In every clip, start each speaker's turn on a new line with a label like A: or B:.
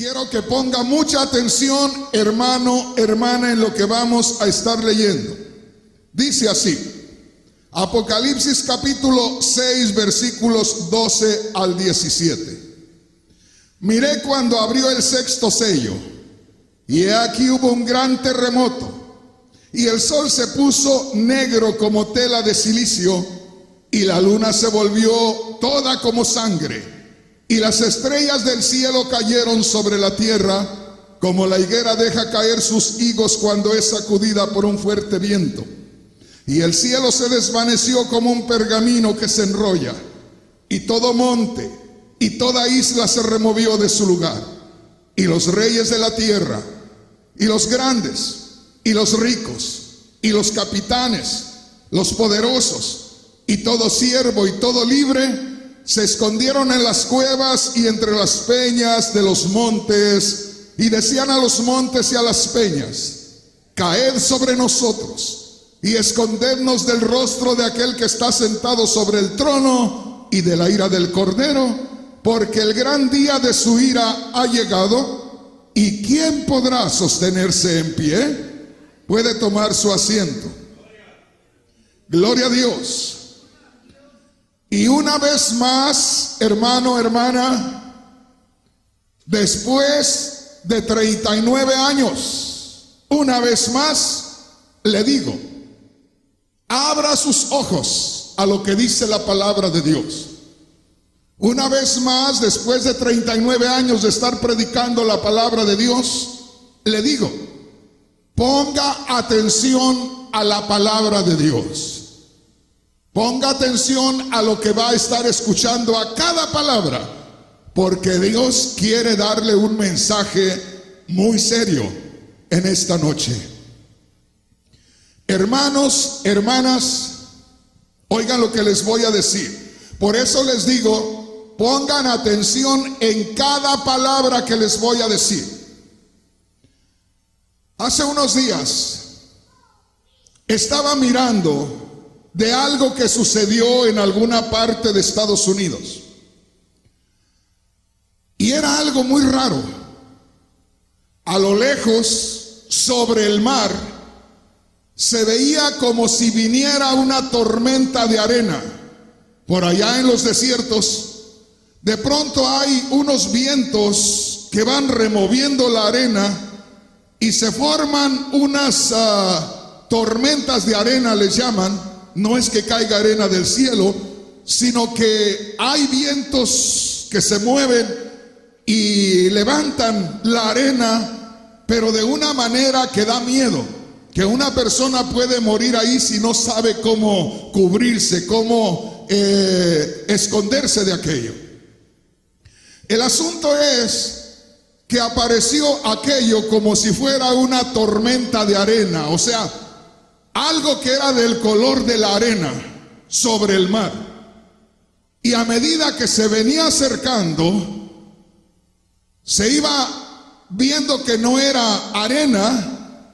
A: Quiero que ponga mucha atención, hermano, hermana, en lo que vamos a estar leyendo. Dice así, Apocalipsis capítulo 6, versículos 12 al 17. Miré cuando abrió el sexto sello, y he aquí hubo un gran terremoto, y el sol se puso negro como tela de silicio, y la luna se volvió toda como sangre. Y las estrellas del cielo cayeron sobre la tierra, como la higuera deja caer sus higos cuando es sacudida por un fuerte viento. Y el cielo se desvaneció como un pergamino que se enrolla, y todo monte y toda isla se removió de su lugar. Y los reyes de la tierra, y los grandes, y los ricos, y los capitanes, los poderosos, y todo siervo y todo libre, se escondieron en las cuevas y entre las peñas de los montes, y decían a los montes y a las peñas: caed sobre nosotros y escondednos del rostro de aquel que está sentado sobre el trono y de la ira del Cordero, porque el gran día de su ira ha llegado. ¿Y quién podrá sostenerse en pie? Puede tomar su asiento. Gloria a Dios. Y una vez más, hermano, hermana, después de 39 años, una vez más le digo, abra sus ojos a lo que dice la palabra de Dios. Una vez más, después de 39 años de estar predicando la palabra de Dios, le digo, ponga atención a la palabra de Dios. Ponga atención a lo que va a estar escuchando, a cada palabra, porque Dios quiere darle un mensaje muy serio en esta noche. Hermanos, hermanas, oigan lo que les voy a decir. Por eso les digo, pongan atención en cada palabra que les voy a decir. Hace unos días estaba mirando de algo que sucedió en alguna parte de Estados Unidos. Y era algo muy raro. A lo lejos, sobre el mar, se veía como si viniera una tormenta de arena. Por allá en los desiertos, de pronto hay unos vientos que van removiendo la arena y se forman unas tormentas de arena, les llaman. No es que caiga arena del cielo, sino que hay vientos que se mueven y levantan la arena, pero de una manera que da miedo, que una persona puede morir ahí si no sabe cómo cubrirse, cómo esconderse de aquello. El asunto es que apareció aquello como si fuera una tormenta de arena, o sea, algo que era del color de la arena sobre el mar. Y a medida que se venía acercando, se iba viendo que no era arena,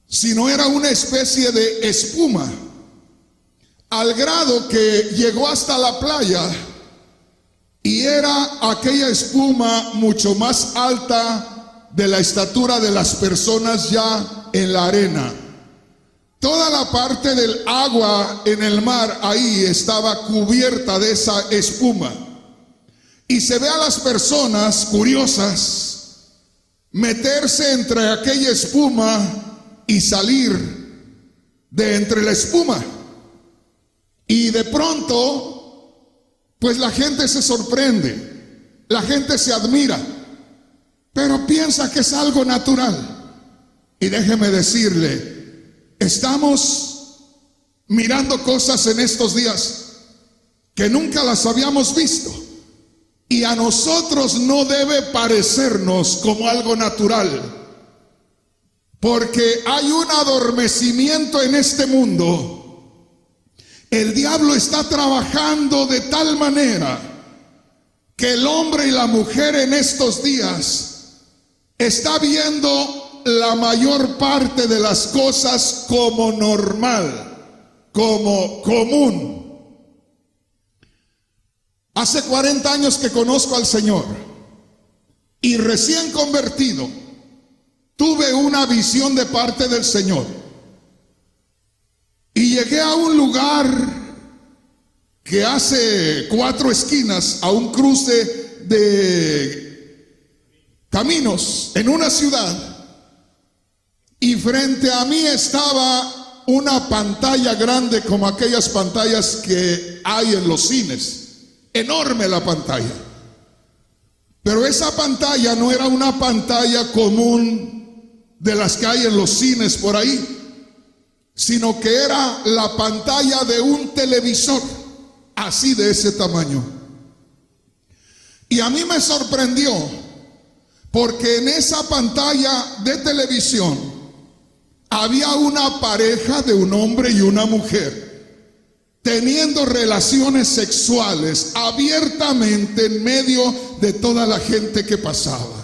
A: sino era una especie de espuma, al grado que llegó hasta la playa, y era aquella espuma mucho más alta de la estatura de las personas ya en la arena. Toda la parte del agua en el mar ahí estaba cubierta de esa espuma. Y se ve a las personas curiosas meterse entre aquella espuma y salir de entre la espuma. Y de pronto, pues la gente se sorprende, la gente se admira, pero piensa que es algo natural. Y déjeme decirle, estamos mirando cosas en estos días que nunca las habíamos visto, y a nosotros no debe parecernos como algo natural, porque hay un adormecimiento en este mundo. El diablo está trabajando de tal manera que el hombre y la mujer en estos días está viendo la mayor parte de las cosas como normal, como común. Hace 40 años que conozco al Señor, y recién convertido, tuve una visión de parte del Señor. Y llegué a un lugar que hace 4 esquinas, a un cruce de caminos en una ciudad, y frente a mí estaba una pantalla grande como aquellas pantallas que hay en los cines. Enorme la pantalla. Pero esa pantalla no era una pantalla común de las que hay en los cines por ahí, sino que era la pantalla de un televisor, así de ese tamaño. Y a mí me sorprendió, porque en esa pantalla de televisión había una pareja de un hombre y una mujer teniendo relaciones sexuales abiertamente en medio de toda la gente que pasaba.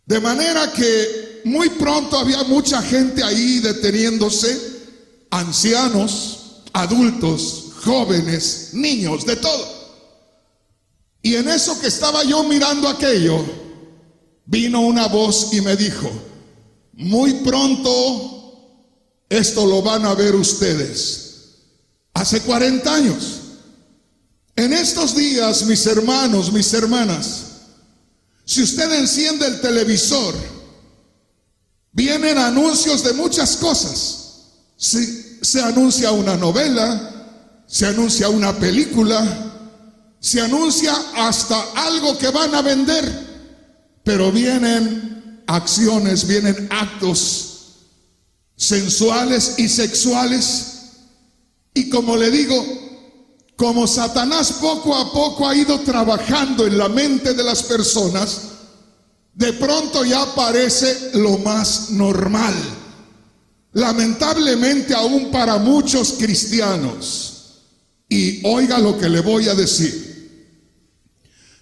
A: De manera que muy pronto había mucha gente ahí deteniéndose, ancianos, adultos, jóvenes, niños, de todo. Y en eso que estaba yo mirando aquello, vino una voz y me dijo: muy pronto esto lo van a ver ustedes. Hace 40 años. En estos días, mis hermanos, mis hermanas, si usted enciende el televisor, vienen anuncios de muchas cosas. Se anuncia una novela, se anuncia una película, se anuncia hasta algo que van a vender, pero vienen acciones, vienen actos sensuales y sexuales. Y como le digo, como Satanás poco a poco ha ido trabajando en la mente de las personas, de pronto ya parece lo más normal. Lamentablemente aún para muchos cristianos. Y oiga lo que le voy a decir.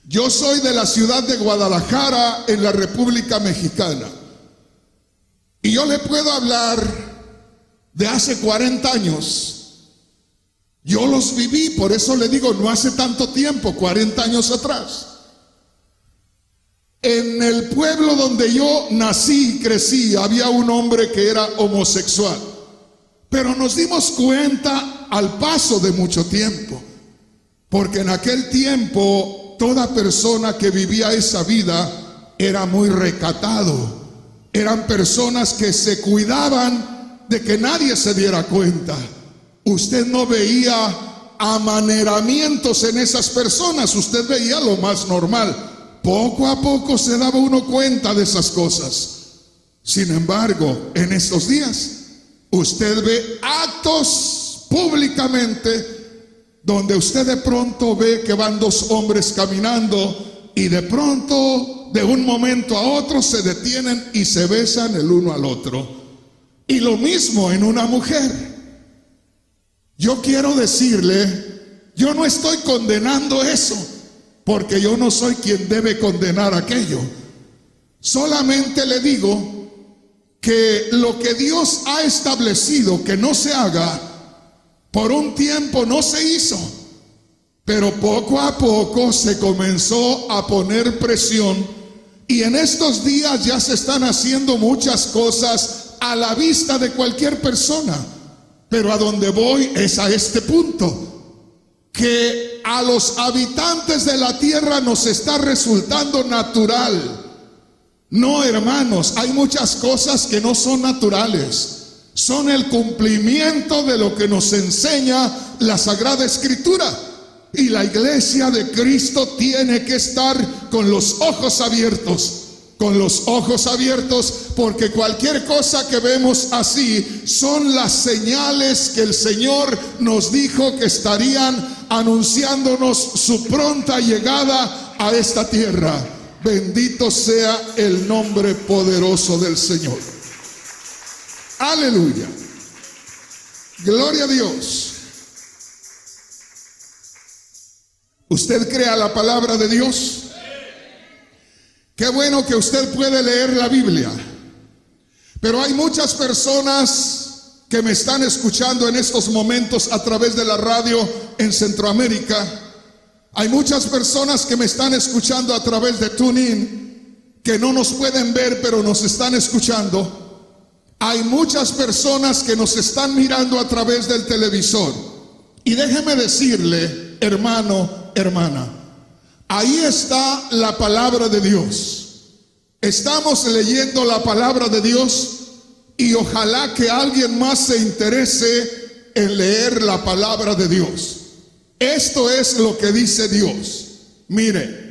A: Yo soy de la ciudad de Guadalajara, en la República Mexicana. Y yo le puedo hablar de hace 40 años. Yo los viví, por eso le digo, no hace tanto tiempo, 40 años atrás. En el pueblo donde yo nací y crecí, había un hombre que era homosexual. Pero nos dimos cuenta al paso de mucho tiempo, porque en aquel tiempo toda persona que vivía esa vida era muy recatado. Eran personas que se cuidaban de que nadie se diera cuenta. Usted no veía amaneramientos en esas personas, usted veía lo más normal. Poco a poco se daba uno cuenta de esas cosas. Sin embargo, en estos días, usted ve actos públicamente donde usted de pronto ve que van 2 hombres caminando y de pronto, de un momento a otro, se detienen y se besan el uno al otro. Y lo mismo en una mujer. Yo quiero decirle, yo no estoy condenando eso, porque yo no soy quien debe condenar aquello. Solamente le digo que lo que Dios ha establecido que no se haga, por un tiempo no se hizo, pero poco a poco se comenzó a poner presión, y en estos días ya se están haciendo muchas cosas a la vista de cualquier persona. Pero a donde voy es a este punto, que a los habitantes de la tierra nos está resultando natural. No, hermanos, hay muchas cosas que no son naturales, son el cumplimiento de lo que nos enseña la Sagrada Escritura. Y la iglesia de Cristo tiene que estar con los ojos abiertos. Con los ojos abiertos, porque cualquier cosa que vemos así son las señales que el Señor nos dijo que estarían anunciándonos su pronta llegada a esta tierra. Bendito sea el nombre poderoso del Señor. Aleluya. Gloria a Dios. ¿Usted cree a la palabra de Dios? Qué bueno que usted puede leer la Biblia. Pero hay muchas personas que me están escuchando en estos momentos a través de la radio en Centroamérica. Hay muchas personas que me están escuchando a través de TuneIn. que no nos pueden ver, pero nos están escuchando. Hay muchas personas que nos están mirando a través del televisor. Y déjeme decirle, hermano, hermana, ahí está la palabra de Dios. Estamos leyendo la palabra de Dios y ojalá que alguien más se interese en leer la palabra de Dios. Esto es lo que dice Dios. Mire,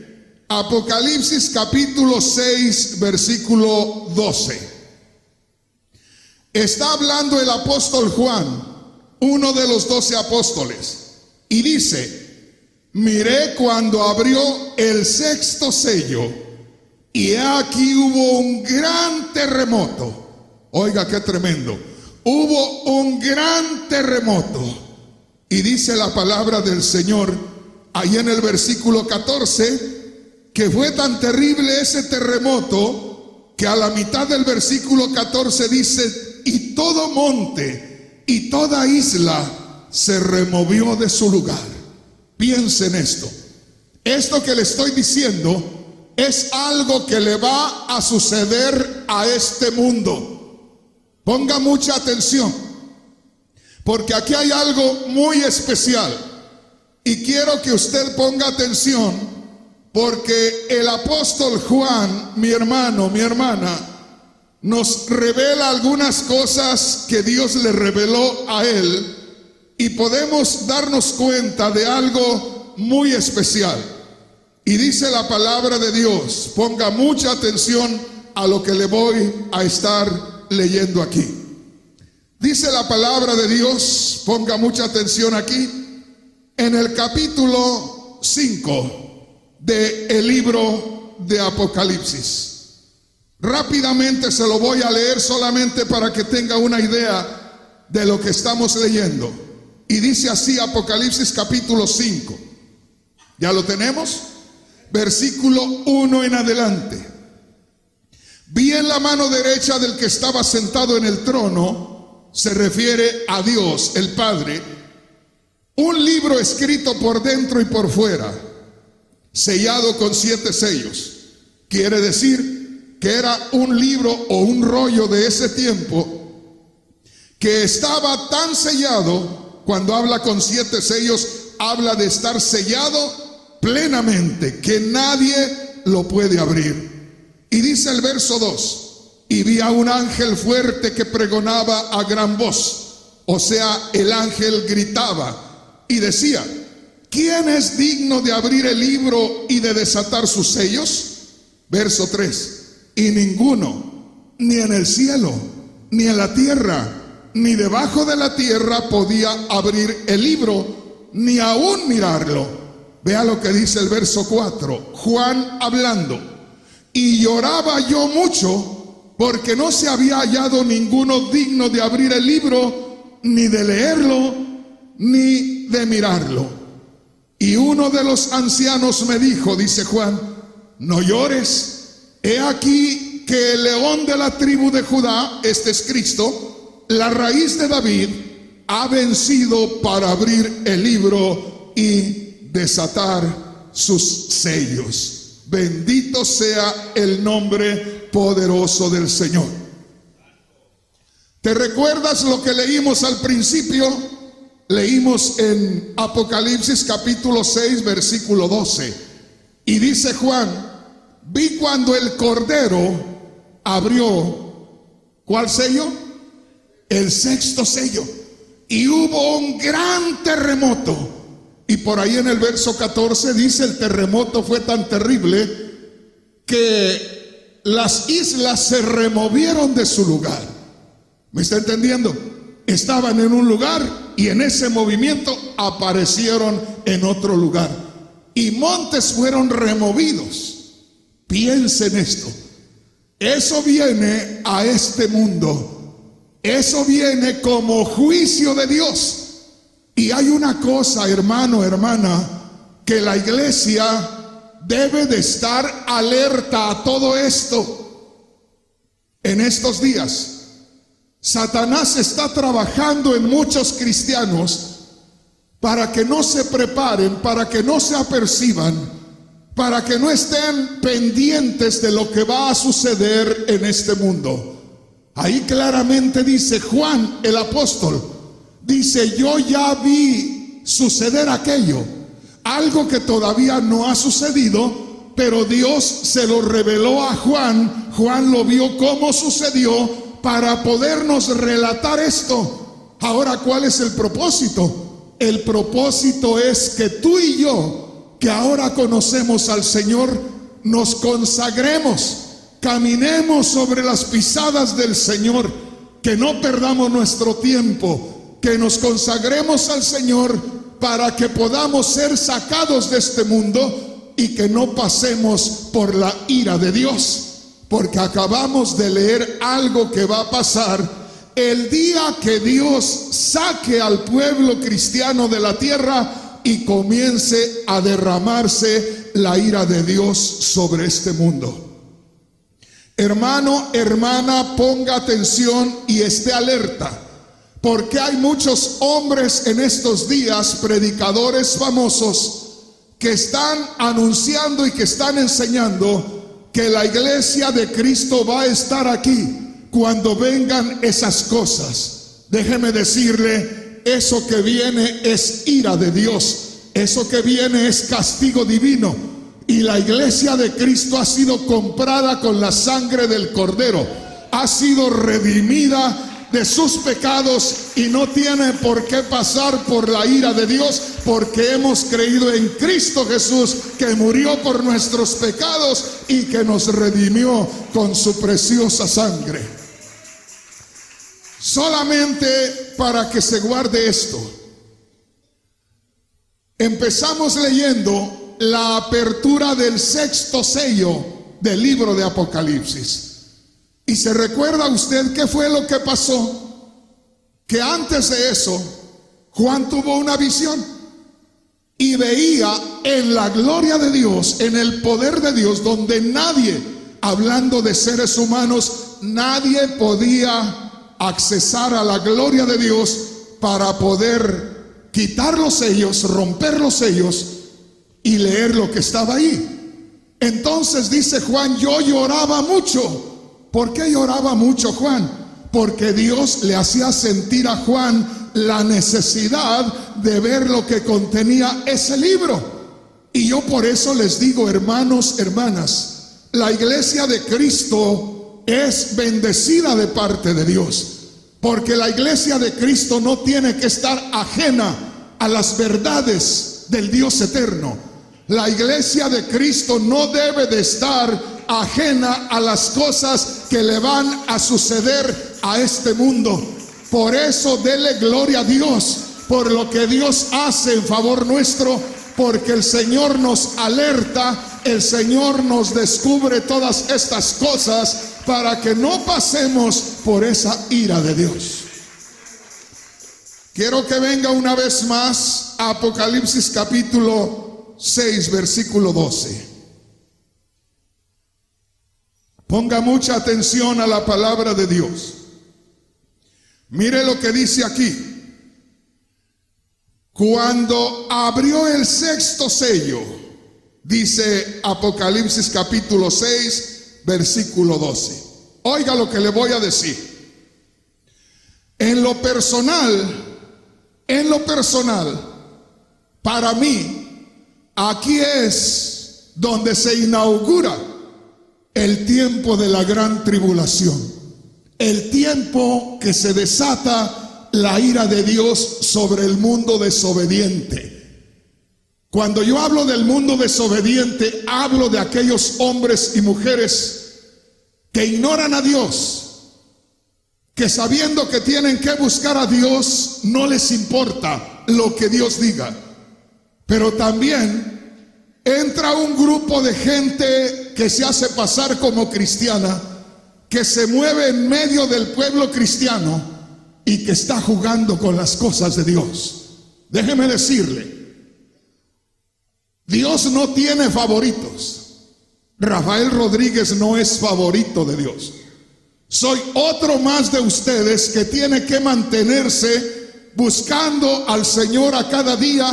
A: Apocalipsis capítulo 6, versículo 12. Está hablando el apóstol Juan, uno de los 12 apóstoles, y dice: miré cuando abrió el sexto sello, y he aquí hubo un gran terremoto. Oiga, qué tremendo. Hubo un gran terremoto. Y dice la palabra del Señor, ahí en el versículo 14, que fue tan terrible ese terremoto, que a la mitad del versículo 14 dice: y todo monte y toda isla se removió de su lugar. Piensen esto. Esto que le estoy diciendo es algo que le va a suceder a este mundo. Ponga mucha atención, porque aquí hay algo muy especial. Y quiero que usted ponga atención, porque el apóstol Juan, mi hermano, mi hermana, nos revela algunas cosas que Dios le reveló a él, y podemos darnos cuenta de algo muy especial. Y dice la palabra de Dios, ponga mucha atención a lo que le voy a estar leyendo aquí. Dice la palabra de Dios, ponga mucha atención aquí, en el capítulo 5 del libro de Apocalipsis. Rápidamente se lo voy a leer solamente para que tenga una idea de lo que estamos leyendo. Y dice así Apocalipsis capítulo 5. ¿Ya lo tenemos? Versículo 1 en adelante. Vi en la mano derecha del que estaba sentado en el trono, se refiere a Dios, el Padre, un libro escrito por dentro y por fuera, sellado con 7 sellos. Quiere decir que era un libro o un rollo de ese tiempo que estaba tan sellado. Cuando habla con 7 sellos, habla de estar sellado plenamente, que nadie lo puede abrir. Y dice el verso 2: y vi a un ángel fuerte que pregonaba a gran voz. O sea, el ángel gritaba y decía: ¿quién es digno de abrir el libro y de desatar sus sellos? Verso 3: y ninguno, ni en el cielo, ni en la tierra, ni debajo de la tierra podía abrir el libro, ni aún mirarlo. Vea lo que dice el verso 4, Juan hablando: y lloraba yo mucho, porque no se había hallado ninguno digno de abrir el libro, ni de leerlo, ni de mirarlo. Y uno de los ancianos me dijo, dice Juan: no llores, he aquí que el león de la tribu de Judá, este es Cristo, la raíz de David, ha vencido para abrir el libro y desatar sus sellos. Bendito sea el nombre poderoso del Señor. ¿Te recuerdas lo que leímos al principio? Leímos en Apocalipsis capítulo 6, versículo 12. Y dice Juan: vi cuando el Cordero abrió, ¿cuál sello? El sexto sello. Y hubo un gran terremoto. Y por ahí en el verso 14 dice: el terremoto fue tan terrible que las islas se removieron de su lugar. ¿Me está entendiendo? Estaban en un lugar y en ese movimiento aparecieron en otro lugar. Y montes fueron removidos. Piensen esto. Eso viene a este mundo. Eso viene como juicio de Dios. Y hay una cosa, hermano, hermana, que la iglesia debe de estar alerta a todo esto. En estos días, Satanás está trabajando en muchos cristianos para que no se preparen, para que no se aperciban para que no estén pendientes de lo que va a suceder en este mundo. Ahí claramente dice Juan el apóstol, dice, yo ya vi suceder aquello, algo que todavía no ha sucedido, pero Dios se lo reveló a Juan. Juan lo vio cómo sucedió para podernos relatar esto. Ahora, ¿cuál es el propósito? El propósito es que tú y yo, que ahora conocemos al Señor, nos consagremos, caminemos sobre las pisadas del Señor, que no perdamos nuestro tiempo, que nos consagremos al Señor para que podamos ser sacados de este mundo y que no pasemos por la ira de Dios, porque acabamos de leer algo que va a pasar el día que Dios saque al pueblo cristiano de la tierra y comience a derramarse la ira de Dios sobre este mundo. Hermano, hermana, ponga atención y esté alerta, porque hay muchos hombres en estos días, predicadores famosos, que están anunciando y que están enseñando que la iglesia de Cristo va a estar aquí cuando vengan esas cosas. Déjeme decirle, eso que viene es ira de Dios, eso que viene es castigo divino. Y la iglesia de Cristo ha sido comprada con la sangre del Cordero, ha sido redimida de sus pecados y no tiene por qué pasar por la ira de Dios, porque hemos creído en Cristo Jesús, que murió por nuestros pecados y que nos redimió con su preciosa sangre. Solamente para que se guarde esto, empezamos leyendo la apertura del 6º sello del libro de Apocalipsis. ¿Y se recuerda usted qué fue lo que pasó? Que antes de eso, Juan tuvo una visión y veía en la gloria de Dios, en el poder de Dios, donde nadie, hablando de seres humanos, nadie podía accesar a la gloria de Dios para poder quitar los sellos, romper los sellos y leer lo que estaba ahí. Entonces dice Juan, yo lloraba mucho. ¿Por qué lloraba mucho Juan? Porque Dios le hacía sentir a Juan la necesidad de ver lo que contenía ese libro. Y yo por eso les digo, hermanos, hermanas, la iglesia de Cristo es bendecida de parte de Dios, porque la iglesia de Cristo no tiene que estar ajena a las verdades del Dios eterno. La iglesia de Cristo no debe de estar ajena a las cosas que le van a suceder a este mundo. Por eso dele gloria a Dios por lo que Dios hace en favor nuestro, porque el Señor nos alerta, el Señor nos descubre todas estas cosas para que no pasemos por esa ira de Dios. Quiero que venga una vez más a Apocalipsis capítulo 6, versículo 12. Ponga mucha atención a la palabra de Dios. Mire lo que dice aquí. Cuando abrió el 6º sello, dice Apocalipsis capítulo 6, versículo 12. Oiga lo que le voy a decir. En lo personal, para mí, aquí es donde se inaugura el tiempo de la gran tribulación, el tiempo que se desata la ira de Dios sobre el mundo desobediente. Cuando yo hablo del mundo desobediente, hablo de aquellos hombres y mujeres que ignoran a Dios, que sabiendo que tienen que buscar a Dios, no les importa lo que Dios diga. Pero también entra un grupo de gente que se hace pasar como cristiana, que se mueve en medio del pueblo cristiano y que está jugando con las cosas de Dios. Déjeme decirle, Dios no tiene favoritos. Rafael Rodríguez no es favorito de Dios. Soy otro más de ustedes que tiene que mantenerse buscando al Señor a cada día,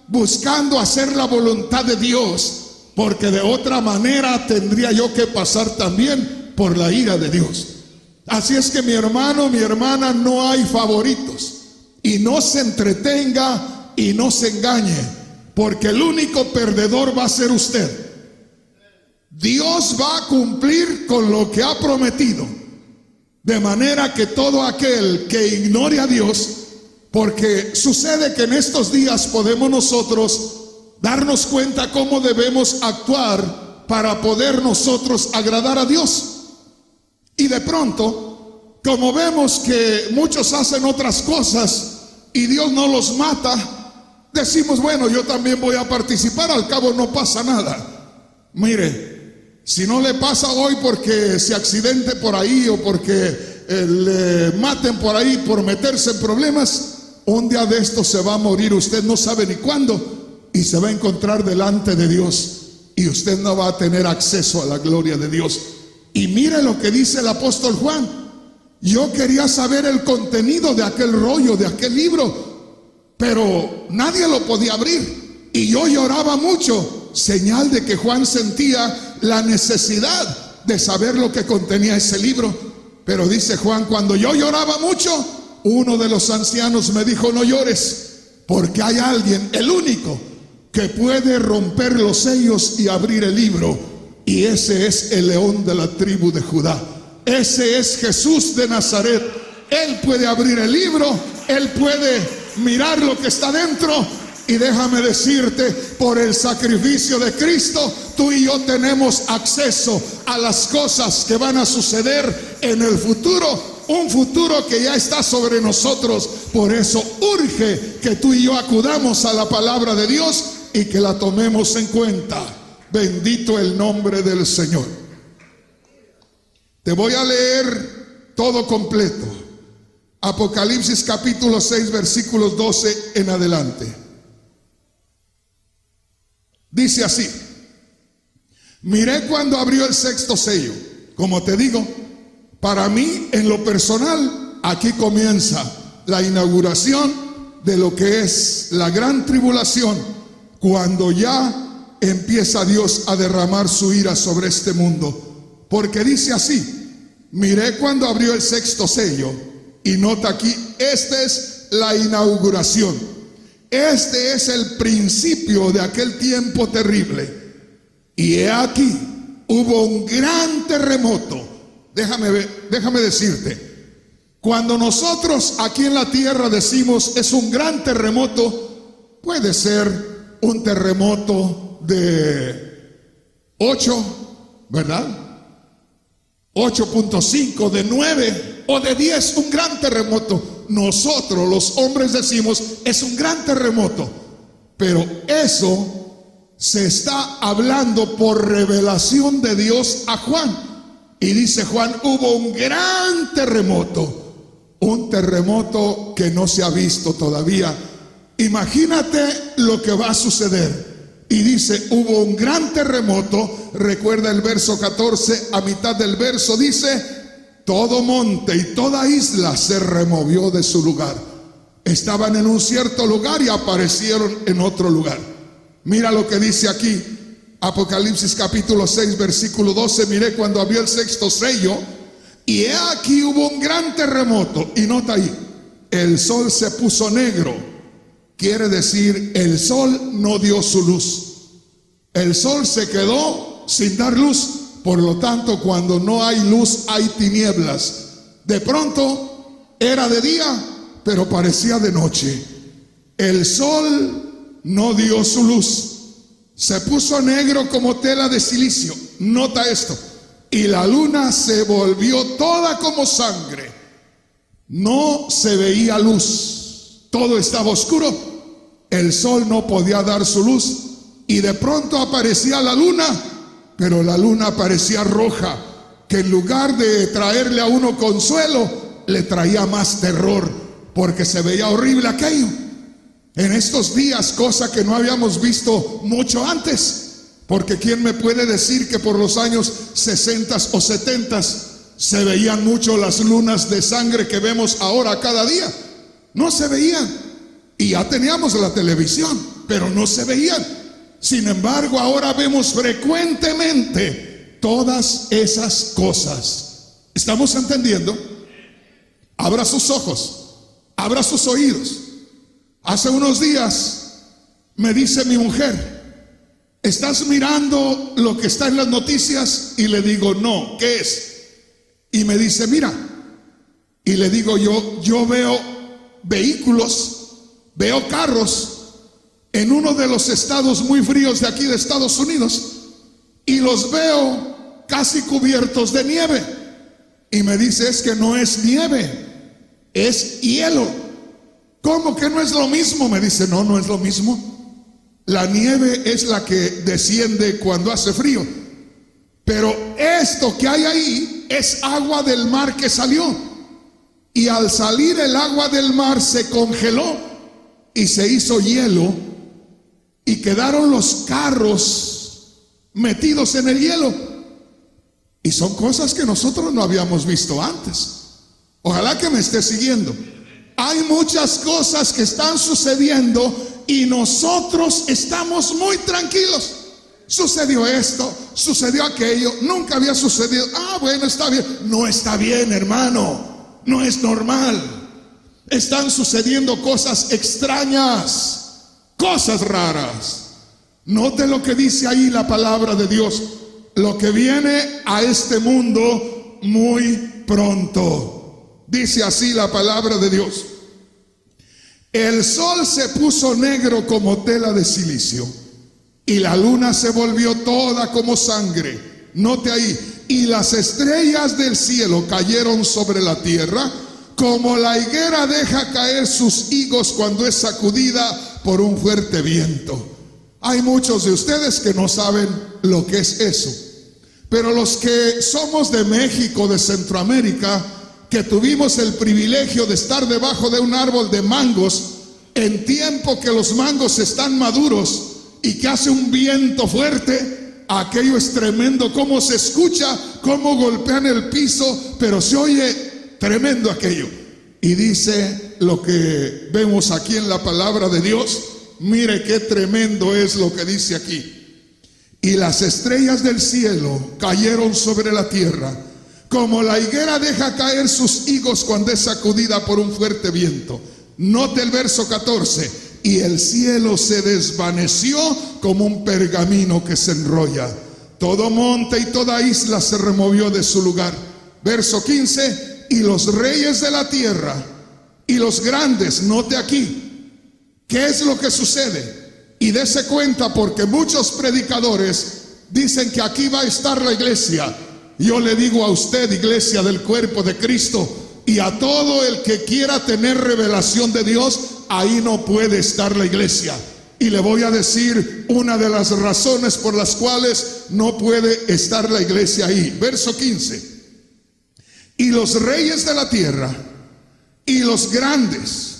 A: buscando hacer la voluntad de Dios, porque de otra manera tendría yo que pasar también por la ira de Dios. Así es que mi hermano, mi hermana, no hay favoritos. Y no se entretenga y no se engañe, porque el único perdedor va a ser usted. Dios va a cumplir con lo que ha prometido, de manera que todo aquel que ignore a Dios, porque sucede que en estos días podemos nosotros darnos cuenta cómo debemos actuar para poder nosotros agradar a Dios. Y de pronto, como vemos que muchos hacen otras cosas y Dios no los mata, decimos, bueno, yo también voy a participar, al cabo no pasa nada. Mire, si no le pasa hoy porque se accidente por ahí o porque le maten por ahí por meterse en problemas, un día de esto se va a morir, usted no sabe ni cuándo, y se va a encontrar delante de Dios y usted no va a tener acceso a la gloria de Dios. Y mire lo que dice el apóstol Juan. Yo quería saber el contenido de aquel rollo, de aquel libro, pero nadie lo podía abrir y yo lloraba mucho, señal de que Juan sentía la necesidad de saber lo que contenía ese libro. Pero dice Juan, cuando yo lloraba mucho, uno de los ancianos me dijo, no llores, porque hay alguien, el único, que puede romper los sellos y abrir el libro, y ese es el león de la tribu de Judá. Ese es Jesús de Nazaret. Él puede abrir el libro, Él puede mirar lo que está dentro. Y déjame decirte, por el sacrificio de Cristo, tú y yo tenemos acceso a las cosas que van a suceder en el futuro. Un futuro que ya está sobre nosotros. Por eso urge que tú y yo acudamos a la palabra de Dios y que la tomemos en cuenta. Bendito el nombre del Señor. Te voy a leer todo completo. Apocalipsis capítulo 6 versículos 12 en adelante. Dice así: miré cuando abrió el sexto sello. Como te digo, para mí en lo personal, aquí comienza la inauguración de lo que es la gran tribulación, cuando ya empieza Dios a derramar su ira sobre este mundo. Porque dice así: miré cuando abrió el sexto sello. Y nota aquí, esta es la inauguración. Este es el principio de aquel tiempo terrible. Y he aquí, hubo un gran terremoto. Déjame decirte, cuando nosotros aquí en la tierra decimos es un gran terremoto, puede ser un terremoto de 8, ¿verdad? 8.5, de 9 o de 10, un gran terremoto. Nosotros los hombres decimos es un gran terremoto, pero eso se está hablando por revelación de Dios a Juan. Y dice Juan, hubo un gran terremoto, un terremoto que no se ha visto todavía. Imagínate lo que va a suceder. Y dice, hubo un gran terremoto. Recuerda el verso 14, a mitad del verso dice, todo monte y toda isla se removió de su lugar. Estaban en un cierto lugar y aparecieron en otro lugar. Mira lo que dice aquí, Apocalipsis capítulo 6 versículo 12. Miré cuando abrió el sexto sello, y he aquí hubo un gran terremoto. Y nota ahí, el sol se puso negro. Quiere decir, el sol no dio su luz. El sol se quedó sin dar luz. Por lo tanto, cuando no hay luz, hay tinieblas. De pronto era de día, pero parecía de noche. El sol no dio su luz. Se puso negro como tela de silicio. Nota esto. Y la luna se volvió toda como sangre. No se veía luz. Todo estaba oscuro. El sol no podía dar su luz. Y de pronto aparecía la luna. Pero la luna parecía roja, que en lugar de traerle a uno consuelo, le traía más terror, porque se veía horrible aquello. En estos días, cosa que no habíamos visto mucho antes, porque ¿quién me puede decir que por los años 60 o 70 se veían mucho las lunas de sangre que vemos ahora cada día? No se veían. Y ya teníamos la televisión, pero no se veían. Sin embargo, ahora vemos frecuentemente todas esas cosas. ¿Estamos entendiendo? Abra sus ojos, abra sus oídos. Hace unos días me dice mi mujer: ¿estás mirando lo que está en las noticias? Y le digo: no, ¿qué es? Y me dice: mira. Y le digo yo veo vehículos, veo carros en uno de los estados muy fríos de aquí de Estados Unidos, y los veo casi cubiertos de nieve. Y me dice: es que no es nieve, es hielo. ¿Cómo que no es lo mismo? Me dice: no, no es lo mismo. La nieve es la que desciende cuando hace frío, pero esto que hay ahí es agua del mar que salió. Y al salir el agua del mar se congeló y se hizo hielo, y quedaron los carros metidos en el hielo. Y son cosas que nosotros no habíamos visto antes. Ojalá que me esté siguiendo. Hay muchas cosas que están sucediendo y nosotros estamos muy tranquilos. Sucedió esto, sucedió aquello, nunca había sucedido. Bueno, está bien. No está bien, hermano. No es normal. Están sucediendo cosas extrañas, cosas raras. Note lo que dice ahí la palabra de Dios: lo que viene a este mundo muy pronto. Dice así la palabra de Dios: el sol se puso negro como tela de silicio, y la luna se volvió toda como sangre. Note ahí: y las estrellas del cielo cayeron sobre la tierra, como la higuera deja caer sus higos cuando es sacudida por un fuerte viento. Hay muchos de ustedes que no saben lo que es eso, pero los que somos de México, de Centroamérica, que tuvimos el privilegio de estar debajo de un árbol de mangos en tiempo que los mangos están maduros y que hace un viento fuerte, aquello es tremendo. Cómo se escucha, cómo golpean el piso, pero se oye tremendo aquello. Y dice lo que vemos aquí en la palabra de Dios. Mire qué tremendo es lo que dice aquí: y las estrellas del cielo cayeron sobre la tierra, como la higuera deja caer sus higos cuando es sacudida por un fuerte viento. Note el verso 14: y el cielo se desvaneció como un pergamino que se enrolla. Todo monte y toda isla se removió de su lugar. Verso 15: y los reyes de la tierra y los grandes. Note aquí, ¿qué es lo que sucede? Y dése cuenta, porque muchos predicadores dicen que aquí va a estar la iglesia. Yo le digo a usted, iglesia del cuerpo de Cristo, y a todo el que quiera tener revelación de Dios, ahí no puede estar la iglesia. Y le voy a decir una de las razones por las cuales no puede estar la iglesia ahí. Verso 15: y los reyes de la tierra, y los grandes,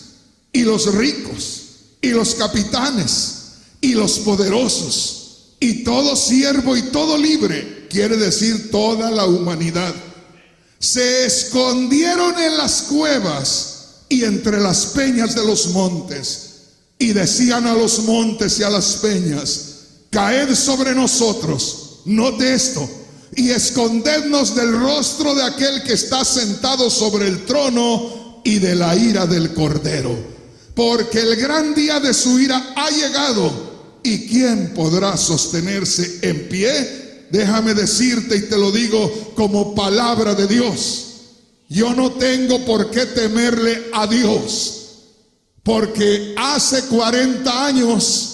A: y los ricos, y los capitanes, y los poderosos, y todo siervo y todo libre, quiere decir toda la humanidad, se escondieron en las cuevas y entre las peñas de los montes, y decían a los montes y a las peñas: caed sobre nosotros. Note esto: y escondednos del rostro de aquel que está sentado sobre el trono y de la ira del Cordero, porque el gran día de su ira ha llegado, y ¿quién podrá sostenerse en pie? Déjame decirte, y te lo digo como palabra de Dios: yo no tengo por qué temerle a Dios, porque hace 40 años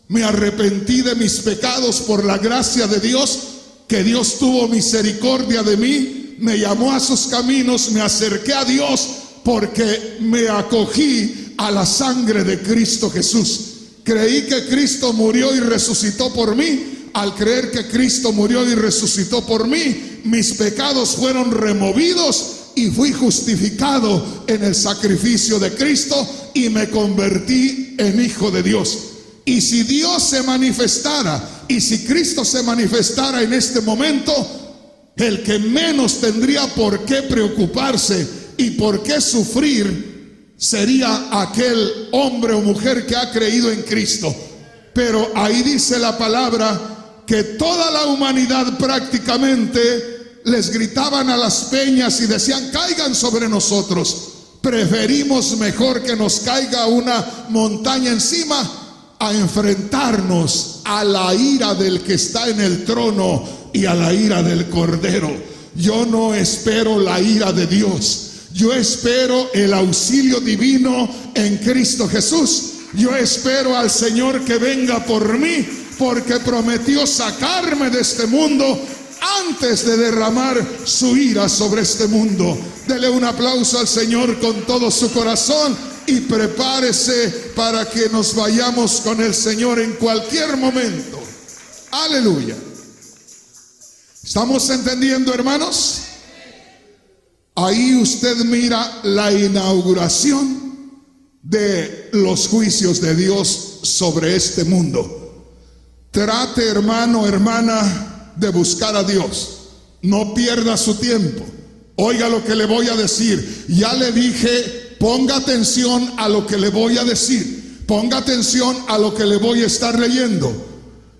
A: me arrepentí de mis pecados por la gracia de Dios, que Dios tuvo misericordia de mí, me llamó a sus caminos, me acerqué a Dios porque me acogí a la sangre de Cristo Jesús. Creí que Cristo murió y resucitó por mí. Al creer que Cristo murió y resucitó por mí, mis pecados fueron removidos y fui justificado en el sacrificio de Cristo y me convertí en hijo de Dios. Y si Dios se manifestara, y si Cristo se manifestara en este momento, el que menos tendría por qué preocuparse y por qué sufrir sería aquel hombre o mujer que ha creído en Cristo. Pero ahí dice la palabra que toda la humanidad prácticamente les gritaban a las peñas y decían: caigan sobre nosotros. Preferimos mejor que nos caiga una montaña encima a enfrentarnos a la ira del que está en el trono y a la ira del Cordero. Yo no espero la ira de Dios. Yo espero el auxilio divino en Cristo Jesús. Yo espero al Señor que venga por mí, porque prometió sacarme de este mundo antes de derramar su ira sobre este mundo. Dele un aplauso al Señor con todo su corazón y prepárese para que nos vayamos con el Señor en cualquier momento. Aleluya. ¿Estamos entendiendo, hermanos? Ahí usted mira la inauguración de los juicios de Dios sobre este mundo. Trate, hermano, hermana, de buscar a Dios. No pierda su tiempo. Oiga lo que le voy a decir. Ya le dije, ponga atención a lo que le voy a decir. Ponga atención a lo que le voy a estar leyendo.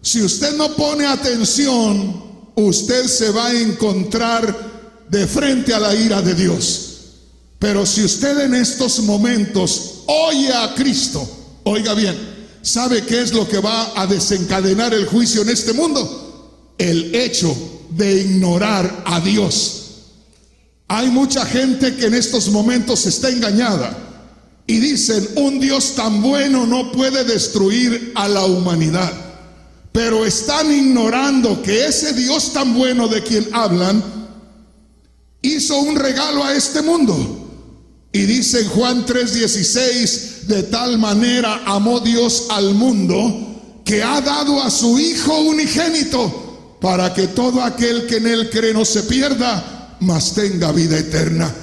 A: Si usted no pone atención, usted se va a encontrar de frente a la ira de Dios. Pero si usted en estos momentos oye a Cristo, oiga bien, ¿sabe qué es lo que va a desencadenar el juicio en este mundo? El hecho de ignorar a Dios. Hay mucha gente que en estos momentos está engañada y dicen: un Dios tan bueno no puede destruir a la humanidad. Pero están ignorando que ese Dios tan bueno de quien hablan hizo un regalo a este mundo. Y dice en Juan 3:16: de tal manera amó Dios al mundo que ha dado a su Hijo unigénito, para que todo aquel que en él cree no se pierda, mas tenga vida eterna.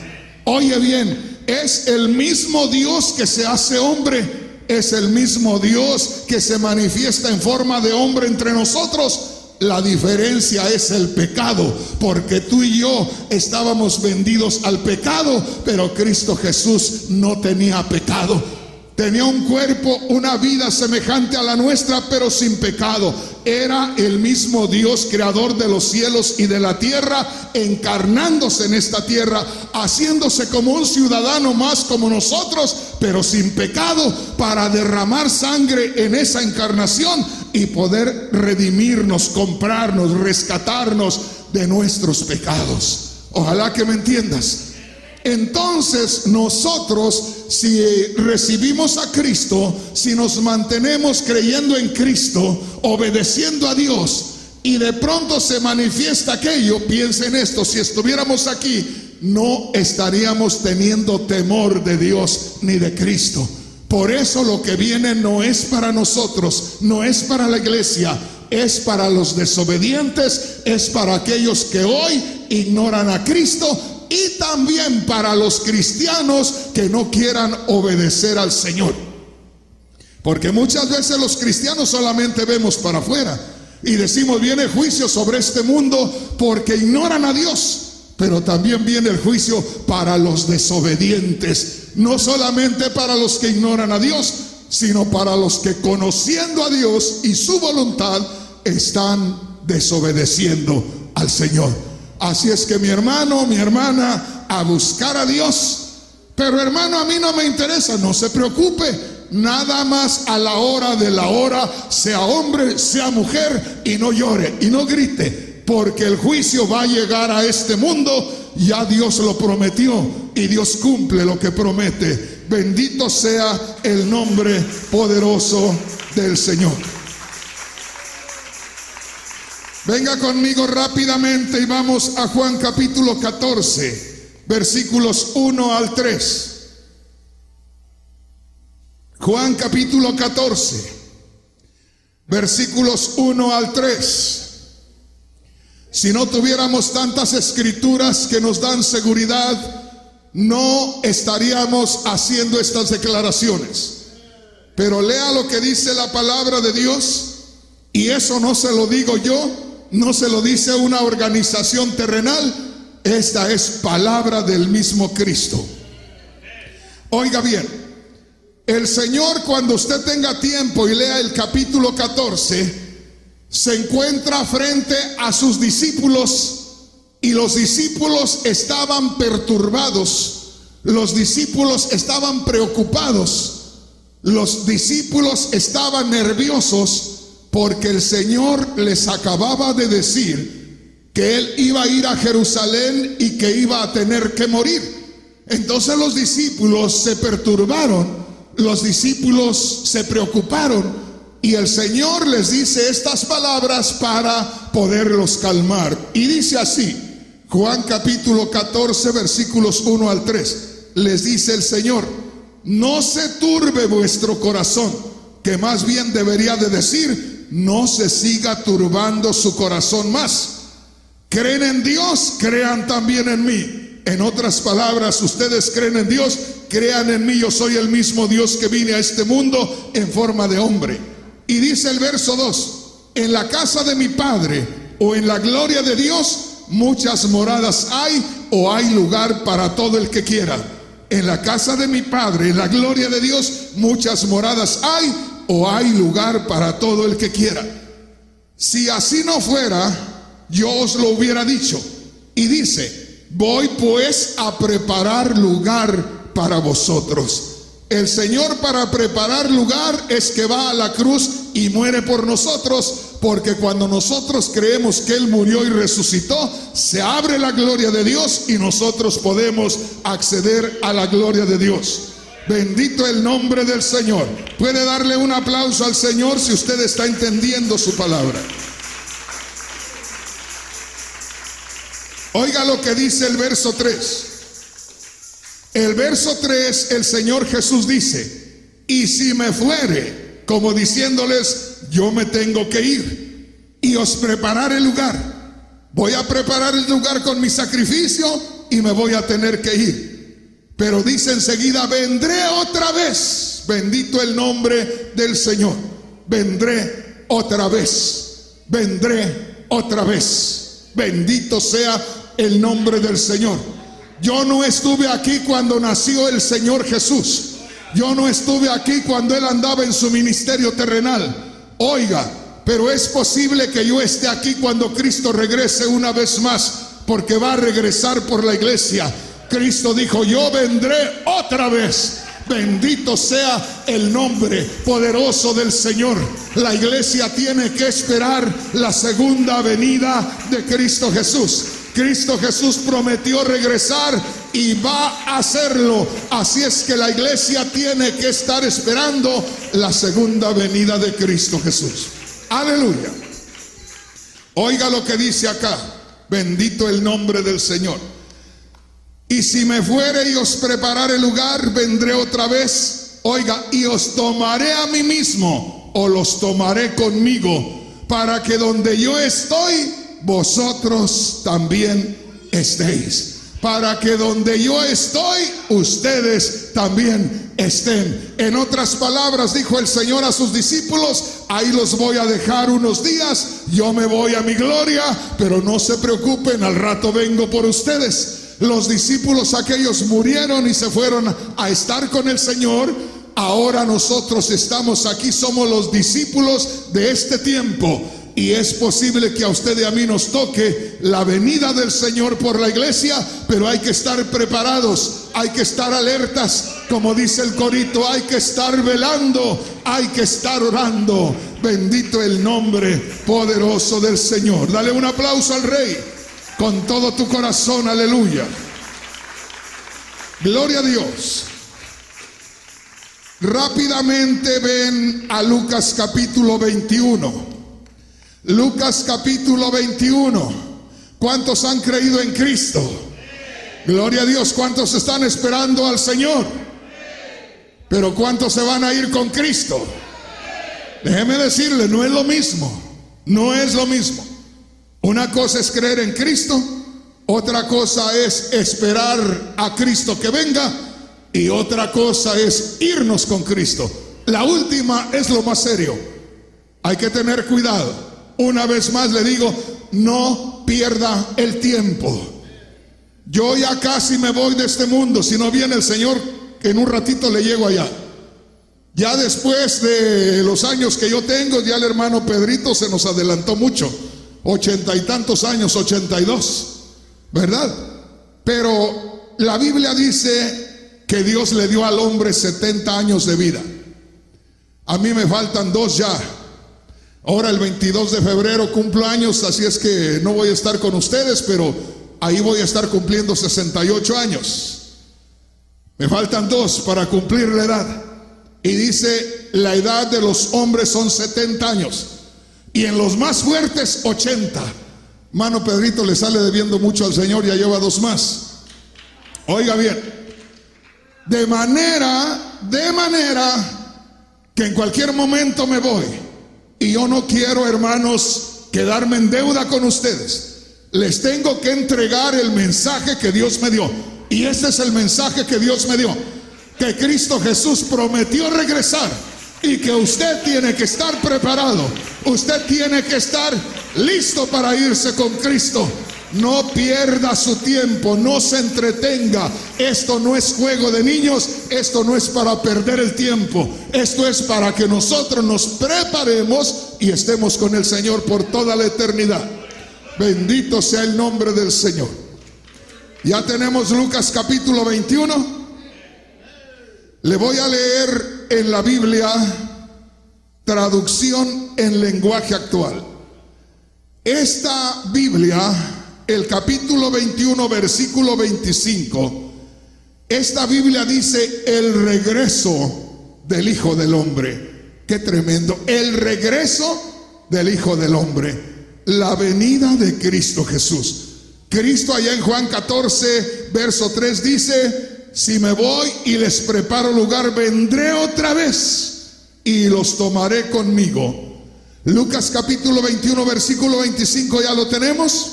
A: Oye bien, es el mismo Dios que se hace hombre. Es el mismo Dios que se manifiesta en forma de hombre entre nosotros. La diferencia es el pecado, porque tú y yo estábamos vendidos al pecado, pero Cristo Jesús no tenía pecado. Tenía un cuerpo, una vida semejante a la nuestra, pero sin pecado. Era el mismo Dios, creador de los cielos y de la tierra, encarnándose en esta tierra, haciéndose como un ciudadano más como nosotros, pero sin pecado, para derramar sangre en esa encarnación y poder redimirnos, comprarnos, rescatarnos de nuestros pecados. Ojalá que me entiendas. Entonces nosotros, si recibimos a Cristo, si nos mantenemos creyendo en Cristo, obedeciendo a Dios, y de pronto se manifiesta aquello, piensen esto: si estuviéramos aquí, no estaríamos teniendo temor de Dios ni de Cristo. Por eso lo que viene no es para nosotros, no es para la iglesia, es para los desobedientes, es para aquellos que hoy ignoran a Cristo, y también para los cristianos que no quieran obedecer al Señor. Porque muchas veces los cristianos solamente vemos para afuera y decimos: viene juicio sobre este mundo porque ignoran a Dios. Pero también viene el juicio para los desobedientes, no solamente para los que ignoran a Dios, sino para los que, conociendo a Dios y su voluntad, están desobedeciendo al Señor. Así es que, mi hermano, mi hermana, a buscar a Dios. Pero, hermano, a mí no me interesa. No se preocupe, nada más a la hora de la hora, sea hombre, sea mujer, y no llore y no grite, porque el juicio va a llegar a este mundo. Ya Dios lo prometió y Dios cumple lo que promete. Bendito sea el nombre poderoso del Señor. Venga conmigo rápidamente y vamos a Juan capítulo 14, versículos 1 al 3. Juan capítulo 14, versículos 1 al 3. Si no tuviéramos tantas escrituras que nos dan seguridad, no estaríamos haciendo estas declaraciones. Pero lea lo que dice la palabra de Dios, y eso no se lo digo yo, no se lo dice una organización terrenal. Esta es palabra del mismo Cristo. Oiga bien, El Señor, cuando usted tenga tiempo y lea el capítulo 14, se encuentra frente a sus discípulos y los discípulos estaban perturbados, los discípulos estaban preocupados, los discípulos estaban nerviosos porque el Señor les acababa de decir que Él iba a ir a Jerusalén y que iba a tener que morir. Entonces los discípulos se perturbaron, los discípulos se preocuparon. Y el Señor les dice estas palabras para poderlos calmar. Y dice así, Juan capítulo 14, versículos 1 al 3. Les dice el Señor: no se turbe vuestro corazón, que más bien debería de decir, no se siga turbando su corazón más. Creen en Dios, crean también en mí. En otras palabras, ustedes creen en Dios, crean en mí. Yo soy el mismo Dios que vine a este mundo en forma de hombre. Y dice el verso 2, en la casa de mi Padre o en la gloria de Dios muchas moradas hay, o hay lugar para todo el que quiera. En la casa de mi Padre, en la gloria de Dios muchas moradas hay, o hay lugar para todo el que quiera. Si así no fuera, yo os lo hubiera dicho. Y dice, voy pues a preparar lugar para vosotros. El Señor, para preparar lugar, es que va a la cruz y muere por nosotros, porque cuando nosotros creemos que Él murió y resucitó, se abre la gloria de Dios y nosotros podemos acceder a la gloria de Dios. Bendito el nombre del Señor. Puede darle un aplauso al Señor si usted está entendiendo su palabra. Oiga lo que dice el verso 3. El verso 3, el Señor Jesús dice, y si me fuere, como diciéndoles, yo me tengo que ir y os prepararé el lugar. Voy a preparar el lugar con mi sacrificio y me voy a tener que ir. Pero dice enseguida, vendré otra vez. Bendito el nombre del Señor. Vendré otra vez. Vendré otra vez. Bendito sea el nombre del Señor. Yo no estuve aquí cuando nació el Señor Jesús. Yo no estuve aquí cuando Él andaba en su ministerio terrenal. Oiga, pero es posible que yo esté aquí cuando Cristo regrese una vez más, porque va a regresar por la iglesia. Cristo dijo, yo vendré otra vez. Bendito sea el nombre poderoso del Señor. La iglesia tiene que esperar la segunda venida de Cristo Jesús. Cristo Jesús prometió regresar y va a hacerlo. Así es que la iglesia tiene que estar esperando la segunda venida de Cristo Jesús. Aleluya. Oiga lo que dice acá. Bendito el nombre del Señor. Y si me fuere y os prepararé lugar, vendré otra vez. Oiga, y os tomaré a mí mismo, o los tomaré conmigo, para que donde yo estoy, vosotros también estéis. Para que donde yo estoy, ustedes también estén. En otras palabras, dijo el Señor a sus discípulos, ahí los voy a dejar unos días, yo me voy a mi gloria, pero no se preocupen, al rato vengo por ustedes. Los discípulos aquellos murieron y se fueron a estar con el Señor. Ahora nosotros estamos aquí, somos los discípulos de este tiempo. Y es posible que a usted y a mí nos toque la venida del Señor por la iglesia, pero hay que estar preparados, hay que estar alertas, como dice el corito, hay que estar velando, hay que estar orando. Bendito el nombre poderoso del Señor. Dale un aplauso al Rey con todo tu corazón, aleluya. Gloria a Dios. Rápidamente ven a Lucas capítulo 21. Lucas capítulo 21. ¿Cuántos han creído en Cristo? Gloria a Dios. ¿Cuántos están esperando al Señor? Pero ¿cuántos se van a ir con Cristo? Déjeme decirle, no es lo mismo. No es lo mismo. Una cosa es creer en Cristo, otra cosa es esperar a Cristo que venga, y otra cosa es irnos con Cristo. La última es lo más serio. Hay que tener cuidado. Una vez más le digo, no pierda el tiempo. Yo ya casi me voy de este mundo. Si no viene el Señor, que en un ratito le llego allá. Ya después de los años que yo tengo, ya el hermano Pedrito se nos adelantó mucho, 80 y tantos años, 82, ¿verdad? Pero la Biblia dice que Dios le dio al hombre 70 años de vida. A mí me faltan 2 ya. Ahora el 22 de febrero cumplo años, así es que no voy a estar con ustedes, pero ahí voy a estar cumpliendo 68 años. Me faltan 2 para cumplir la edad. Y dice, la edad de los hombres son 70 años. Y en los más fuertes, 80. Mano Pedrito le sale debiendo mucho al Señor, ya lleva 2 más. Oiga bien. De manera que en cualquier momento me voy. Y yo no quiero, hermanos, quedarme en deuda con ustedes. Les tengo que entregar el mensaje que Dios me dio. Y este es el mensaje que Dios me dio. Que Cristo Jesús prometió regresar y que usted tiene que estar preparado. Usted tiene que estar listo para irse con Cristo. No pierda su tiempo, no se entretenga. Esto no es juego de niños, esto no es para perder el tiempo. Esto es para que nosotros nos preparemos y estemos con el Señor por toda la eternidad. Bendito sea el nombre del Señor. Ya tenemos Lucas capítulo 21. Le voy a leer en la Biblia, traducción en lenguaje actual. Esta Biblia, el capítulo 21, versículo 25, esta Biblia dice el regreso del Hijo del Hombre. Qué tremendo, el regreso del Hijo del Hombre, la venida de Cristo Jesús. Cristo allá en Juan 14, verso 3 dice: si me voy y les preparo lugar, vendré otra vez y los tomaré conmigo. Lucas capítulo 21, versículo 25, ¿ya lo tenemos?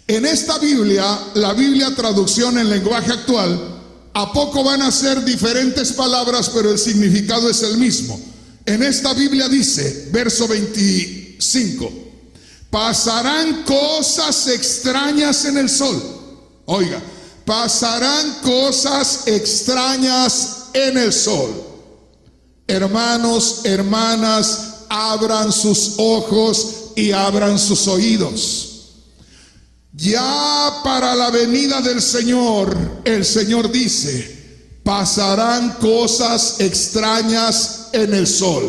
A: En esta Biblia, la Biblia traducción en lenguaje actual, a poco van a ser diferentes palabras, pero el significado es el mismo. En esta Biblia dice, verso 25, pasarán cosas extrañas en el sol. Oiga, pasarán cosas extrañas en el sol. Hermanos, hermanas, abran sus ojos y abran sus oídos. Ya para la venida del Señor, el Señor dice, pasarán cosas extrañas en el sol.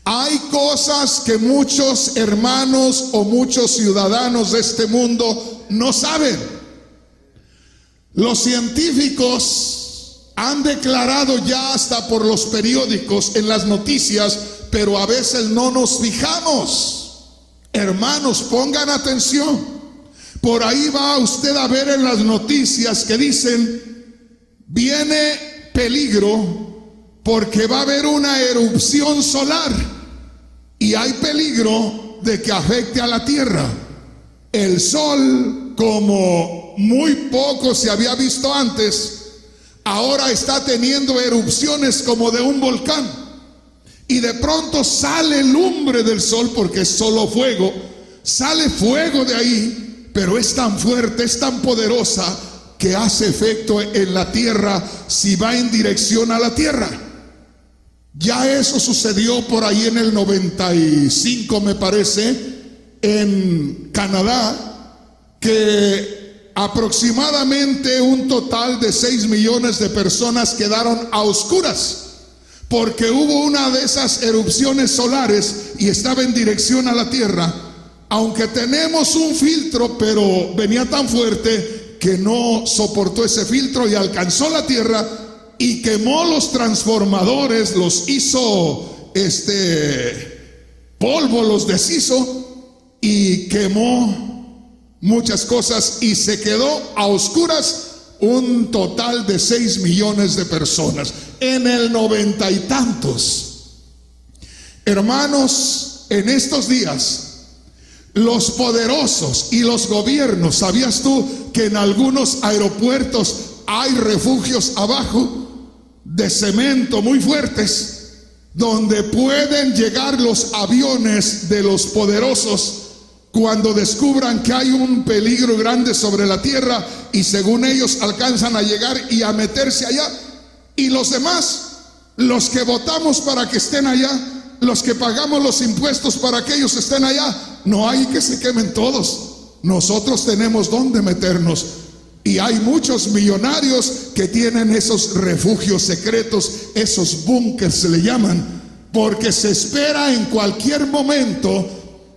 A: Hay cosas que muchos hermanos o muchos ciudadanos de este mundo no saben. Los científicos han declarado ya hasta por los periódicos, en las noticias, pero a veces no nos fijamos. Hermanos, pongan atención. Por ahí va usted a ver en las noticias que dicen, viene peligro porque va a haber una erupción solar y hay peligro de que afecte a la tierra. El sol, como muy poco se había visto antes, ahora está teniendo erupciones como de un volcán. Y de pronto sale lumbre del sol, porque es solo fuego. Sale fuego de ahí, pero es tan fuerte, es tan poderosa, que hace efecto en la tierra si va en dirección a la tierra. Ya eso sucedió por ahí en el 95, me parece, en Canadá, que aproximadamente un total de 6 millones de personas quedaron a oscuras, porque hubo una de esas erupciones solares y estaba en dirección a la tierra. Aunque tenemos un filtro, pero venía tan fuerte que no soportó ese filtro y alcanzó la tierra y quemó los transformadores, los hizo polvo, los deshizo y quemó muchas cosas y se quedó a oscuras un total de 6 millones de personas. En el 90 y tantos, hermanos, en estos días, los poderosos y los gobiernos, ¿sabías tú que en algunos aeropuertos hay refugios abajo de cemento muy fuertes, donde pueden llegar los aviones de los poderosos cuando descubran que hay un peligro grande sobre la tierra, y según ellos alcanzan a llegar y a meterse allá, y los demás los que votamos para que estén allá, los que pagamos los impuestos para que ellos estén allá, no hay que se quemen todos. Nosotros tenemos dónde meternos. Y hay muchos millonarios que tienen esos refugios secretos, esos búnkers se le llaman, porque se espera en cualquier momento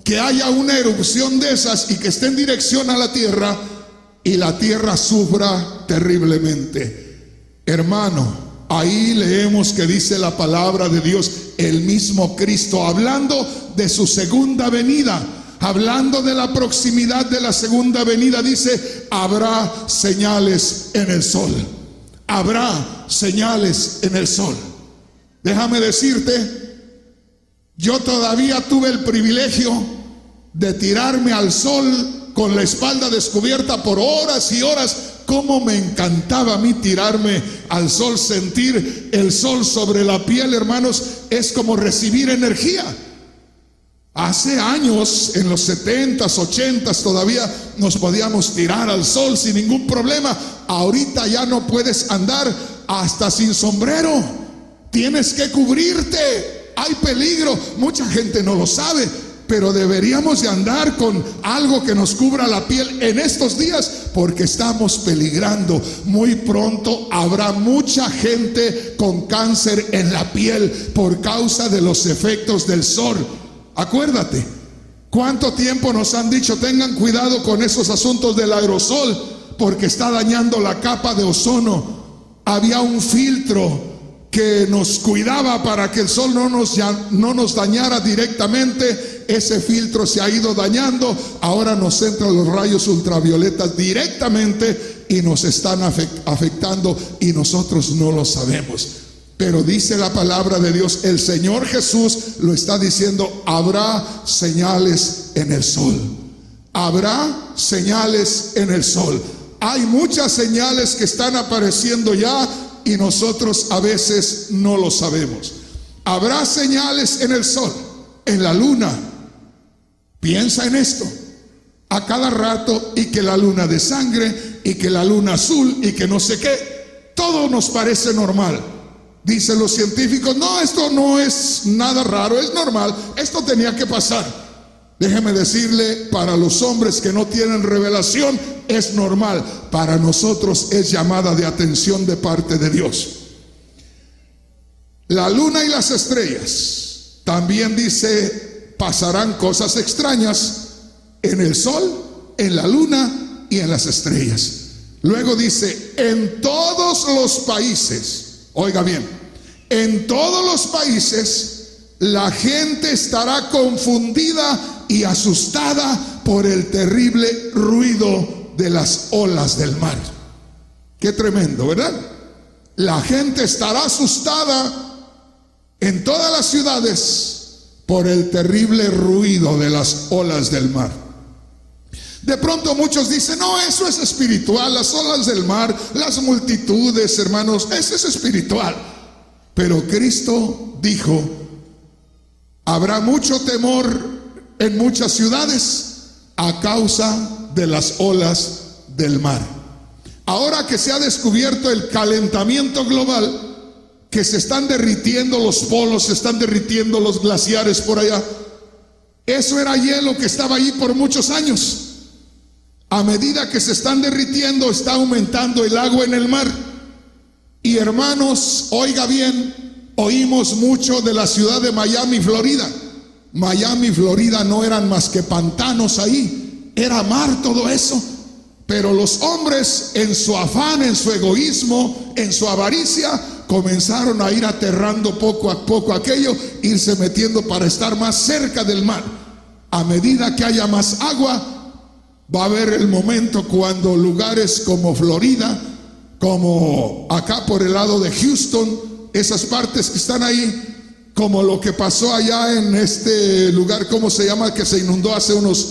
A: que haya una erupción de esas y que esté en dirección a la tierra y la tierra sufra terriblemente. Hermano, ahí leemos que dice la palabra de Dios, el mismo Cristo, hablando de su segunda venida, hablando de la proximidad de la segunda venida, dice: habrá señales en el sol. Habrá señales en el sol. Déjame decirte, yo todavía tuve el privilegio de tirarme al sol con la espalda descubierta por horas y horas. Cómo me encantaba a mí tirarme al sol, sentir el sol sobre la piel, hermanos, es como recibir energía. Hace años, en los 70s, 80s, todavía nos podíamos tirar al sol sin ningún problema. Ahorita ya no puedes andar hasta sin sombrero. Tienes que cubrirte. Hay peligro. Mucha gente no lo sabe, pero deberíamos de andar con algo que nos cubra la piel en estos días, porque estamos peligrando. Muy pronto habrá mucha gente con cáncer en la piel por causa de los efectos del sol. Acuérdate, ¿cuánto tiempo nos han dicho tengan cuidado con esos asuntos del aerosol, porque está dañando la capa de ozono? Había un filtro que nos cuidaba para que el sol no nos dañara directamente. Ese filtro se ha ido dañando. Ahora nos entran los rayos ultravioletas directamente y nos están afectando, y nosotros no lo sabemos. Pero dice la palabra de Dios, el Señor Jesús lo está diciendo: habrá señales en el sol. Habrá señales en el sol. Hay muchas señales que están apareciendo ya y nosotros a veces no lo sabemos. Habrá señales en el sol, en la luna. Piensa en esto a cada rato, y que la luna de sangre, y que la luna azul, y que no sé qué. Todo nos parece normal. Dicen los científicos: no, esto no es nada raro, es normal, esto tenía que pasar. Déjeme decirle, para los hombres que no tienen revelación es normal. Para nosotros es llamada de atención de parte de Dios. La luna y las estrellas, también dice, pasarán cosas extrañas en el sol, en la luna y en las estrellas. Luego dice, en todos los países, oiga bien, en todos los países la gente estará confundida y asustada por el terrible ruido de las olas del mar. Qué tremendo, ¿verdad? La gente estará asustada en todas las ciudades por el terrible ruido de las olas del mar. De pronto muchos dicen, no, eso es espiritual, las olas del mar, las multitudes, hermanos, eso es espiritual. Pero Cristo dijo, habrá mucho temor en muchas ciudades a causa de las olas del mar. Ahora que se ha descubierto el calentamiento global, que se están derritiendo los polos, se están derritiendo los glaciares por allá, eso era hielo que estaba allí por muchos años. A medida que se están derritiendo, está aumentando el agua en el mar. Y hermanos, oiga bien, oímos mucho de la ciudad de Miami, Florida. Miami, Florida no eran más que pantanos ahí, era mar todo eso. Pero los hombres, en su afán, en su egoísmo, en su avaricia, comenzaron a ir aterrando poco a poco aquello, irse metiendo para estar más cerca del mar. A medida que haya más agua, va a haber el momento cuando lugares como Florida, como acá por el lado de Houston, esas partes que están ahí, como lo que pasó allá en este lugar, ¿cómo se llama? Que se inundó hace unos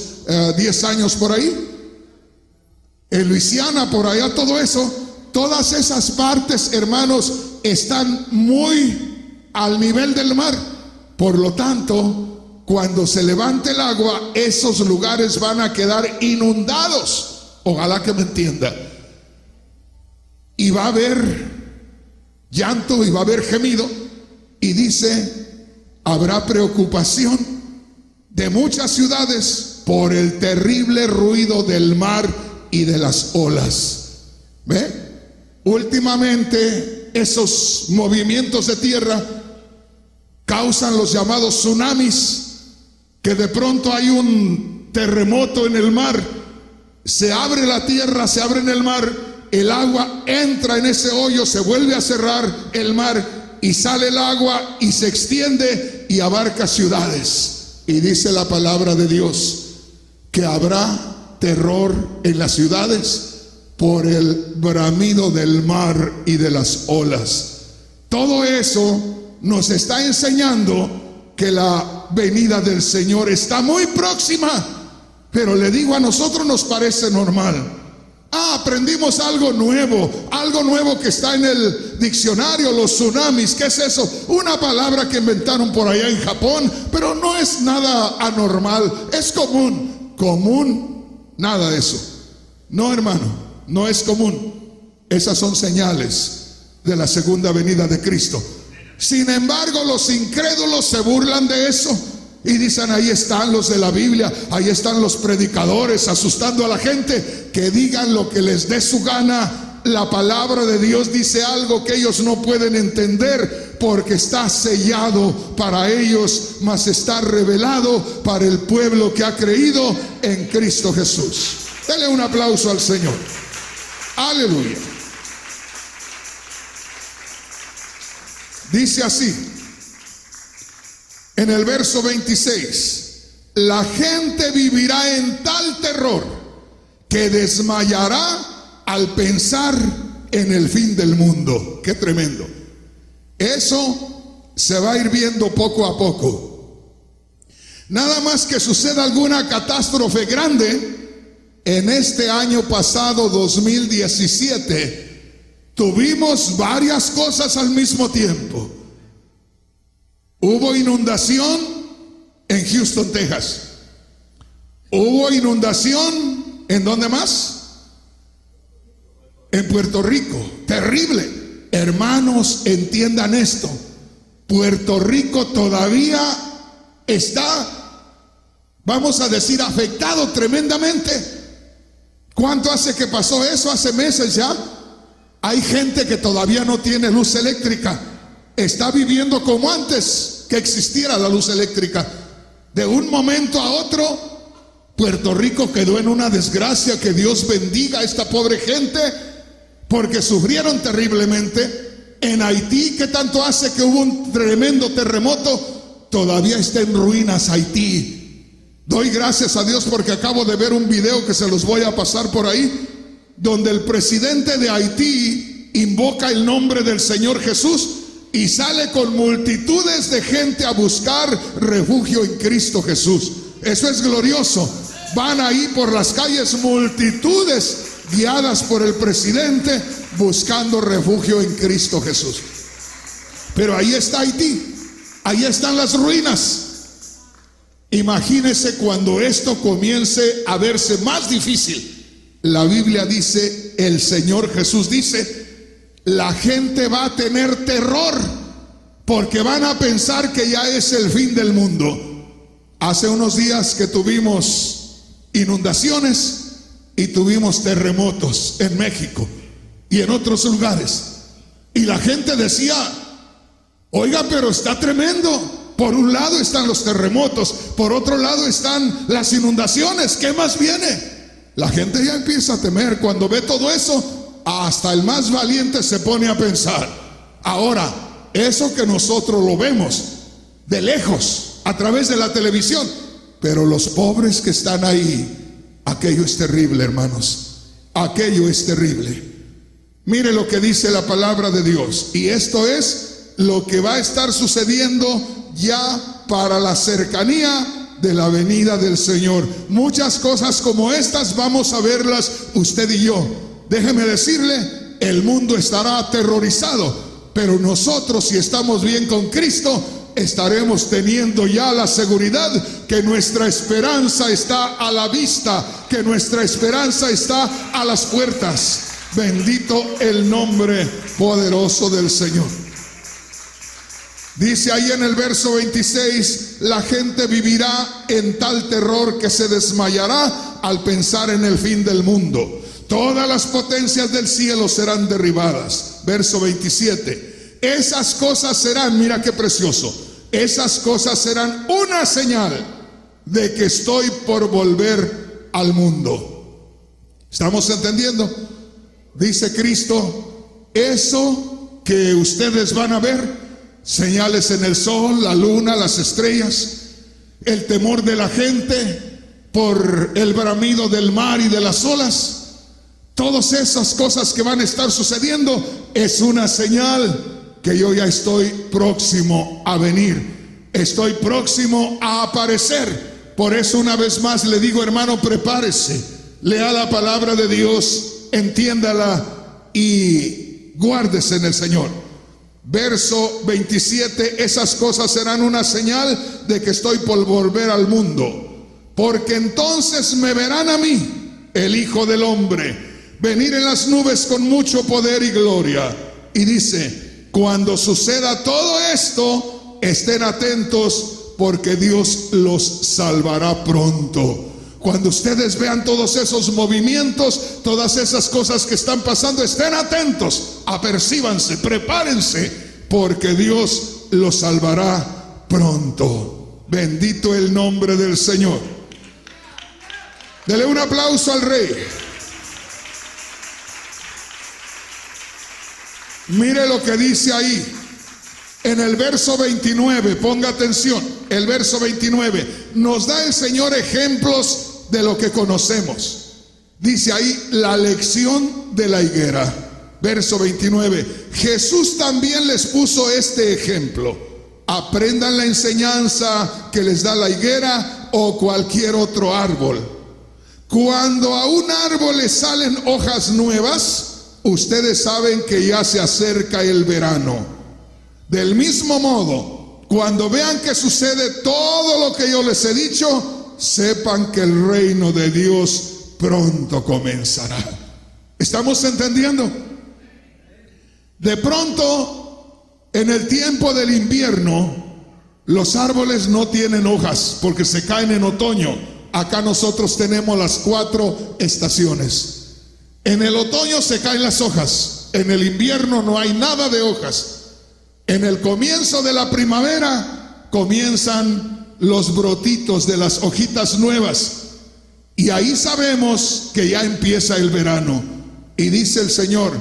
A: 10 años por ahí, en Luisiana, por allá, todo eso, todas esas partes, hermanos, están muy al nivel del mar. Por lo tanto, cuando se levante el agua, esos lugares van a quedar inundados. Ojalá que me entienda. Y va a haber llanto y va a haber gemido, Y dice, habrá preocupación de muchas ciudades por el terrible ruido del mar y de las olas. ¿Ve? Últimamente esos movimientos de tierra causan los llamados tsunamis, que de pronto hay un terremoto en el mar, se abre la tierra, se abre en el mar, el agua entra en ese hoyo, se vuelve a cerrar el mar y sale el agua y se extiende y abarca ciudades. Y dice la palabra de Dios que habrá terror en las ciudades por el bramido del mar y de las olas. Todo eso nos está enseñando que la venida del Señor está muy próxima. Pero le digo, a nosotros nos parece normal. Aprendimos algo nuevo que está en el diccionario, los tsunamis. ¿Qué es eso? Una palabra que inventaron por allá en Japón, pero no es nada anormal, es común, nada de eso. No, hermano, no es común. Esas son señales de la segunda venida de Cristo. Sin embargo, los incrédulos se burlan de eso y dicen, ahí están los de la Biblia, ahí están los predicadores asustando a la gente, que digan lo que les dé su gana. La palabra de Dios dice algo que ellos no pueden entender, porque está sellado para ellos, mas está revelado para el pueblo que ha creído en Cristo Jesús. Dele un aplauso al Señor. Aleluya. Dice así en el verso 26: la gente vivirá en tal terror que desmayará al pensar en el fin del mundo. Qué tremendo. Eso se va a ir viendo poco a poco. Nada más que suceda alguna catástrofe grande. En este año pasado, 2017, tuvimos varias cosas al mismo tiempo. Hubo inundación en Houston, Texas. Hubo inundación, ¿en dónde más? En Puerto Rico. Terrible. Hermanos, entiendan esto. Puerto Rico todavía está, vamos a decir, afectado tremendamente. ¿Cuánto hace que pasó eso? Hace meses ya. Hay gente que todavía no tiene luz eléctrica. Está viviendo como antes que existiera la luz eléctrica. De un momento a otro, Puerto Rico quedó en una desgracia. Que Dios bendiga a esta pobre gente, porque sufrieron terriblemente. En Haití, ¿qué tanto hace que hubo un tremendo terremoto? Todavía está en ruinas Haití. Doy gracias a Dios porque acabo de ver un video que se los voy a pasar por ahí, donde el presidente de Haití invoca el nombre del Señor Jesús y sale con multitudes de gente a buscar refugio en Cristo Jesús. Eso es glorioso. Van ahí por las calles multitudes guiadas por el presidente buscando refugio en Cristo Jesús. Pero ahí está Haití, ahí están las ruinas. Imagínese cuando esto comience a verse más difícil. La Biblia dice, el Señor Jesús dice, la gente va a tener terror porque van a pensar que ya es el fin del mundo. Hace unos días que tuvimos inundaciones y tuvimos terremotos en México y en otros lugares, y la gente decía, oiga, pero está tremendo. Por un lado están los terremotos, por otro lado están las inundaciones. ¿Qué más viene? La gente ya empieza a temer. Cuando ve todo eso, hasta el más valiente se pone a pensar. Ahora, eso que nosotros lo vemos de lejos, a través de la televisión, pero los pobres que están ahí, aquello es terrible, hermanos. Aquello es terrible. Mire lo que dice la palabra de Dios. Y esto es lo que va a estar sucediendo ya para la cercanía de la venida del Señor. Muchas cosas como estas vamos a verlas usted y yo. Déjeme decirle, el mundo estará aterrorizado, pero nosotros, si estamos bien con Cristo, estaremos teniendo ya la seguridad que nuestra esperanza está a la vista, que nuestra esperanza está a las puertas. Bendito el nombre poderoso del Señor. Dice ahí en el verso 26, la gente vivirá en tal terror que se desmayará al pensar en el fin del mundo. Todas las potencias del cielo serán derribadas. Verso 27, esas cosas serán, mira qué precioso, esas cosas serán una señal de que estoy por volver al mundo. ¿Estamos entendiendo? Dice Cristo, eso que ustedes van a ver, señales en el sol, la luna, las estrellas, el temor de la gente por el bramido del mar y de las olas, todas esas cosas que van a estar sucediendo es una señal que yo ya estoy próximo a venir, estoy próximo a aparecer. Por eso una vez más le digo, hermano, prepárese, lea la palabra de Dios, entiéndala y guárdese en el Señor. Verso 27, esas cosas serán una señal de que estoy por volver al mundo, porque entonces me verán a mí, el Hijo del Hombre, venir en las nubes con mucho poder y gloria. Y dice, cuando suceda todo esto, estén atentos, porque Dios los salvará pronto. Cuando ustedes vean todos esos movimientos, todas esas cosas que están pasando, estén atentos, apercíbanse, prepárense, porque Dios los salvará pronto. Bendito el nombre del Señor. Dele un aplauso al Rey. Mire lo que dice ahí. En el verso 29, ponga atención, el verso 29, nos da el Señor ejemplos de lo que conocemos. Dice ahí la lección de la higuera. Verso 29, Jesús también les puso este ejemplo: aprendan la enseñanza que les da la higuera o cualquier otro árbol. Cuando a un árbol le salen hojas nuevas, ustedes saben que ya se acerca el verano. Del mismo modo, cuando vean que sucede todo lo que yo les he dicho, sepan que el reino de Dios pronto comenzará. ¿Estamos entendiendo? De pronto, en el tiempo del invierno, los árboles no tienen hojas porque se caen en otoño. Acá nosotros tenemos las 4 estaciones. En el otoño se caen las hojas, en el invierno no hay nada de hojas. En el comienzo de la primavera comienzan los brotitos de las hojitas nuevas, y ahí sabemos que ya empieza el verano. Y dice el Señor,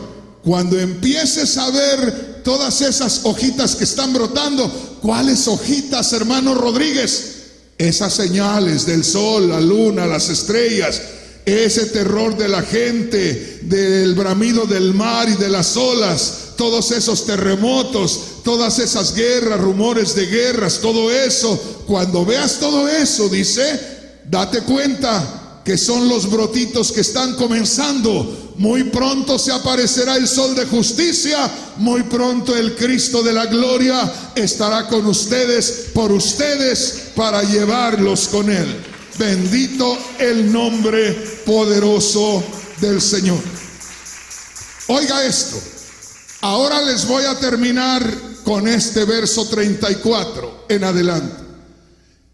A: cuando empieces a ver todas esas hojitas que están brotando, ¿cuáles hojitas, hermano Rodríguez? Esas señales del sol, la luna, las estrellas, ese terror de la gente, del bramido del mar y de las olas, todos esos terremotos, todas esas guerras, rumores de guerras, todo eso. Cuando veas todo eso, dice, date cuenta que son los brotitos que están comenzando. Muy pronto se aparecerá el sol de justicia, muy pronto el Cristo de la gloria estará con ustedes, por ustedes, para llevarlos con él. Bendito el nombre poderoso del Señor. Oiga esto. Ahora les voy a terminar con este verso 34 en adelante.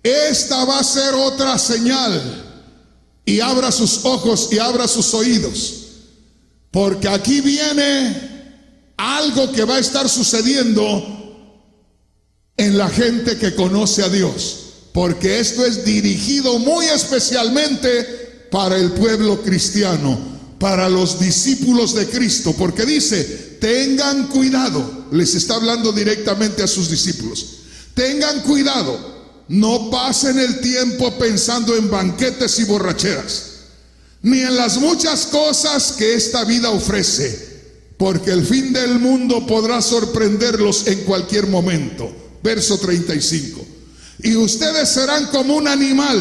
A: Esta va a ser otra señal. Y abra sus ojos y abra sus oídos, porque aquí viene algo que va a estar sucediendo en la gente que conoce a Dios. Porque esto es dirigido muy especialmente para el pueblo cristiano, para los discípulos de Cristo. Porque dice, tengan cuidado, les está hablando directamente a sus discípulos. Tengan cuidado, no pasen el tiempo pensando en banquetes y borracheras, ni en las muchas cosas que esta vida ofrece, porque el fin del mundo podrá sorprenderlos en cualquier momento. Verso 35. Y ustedes serán como un animal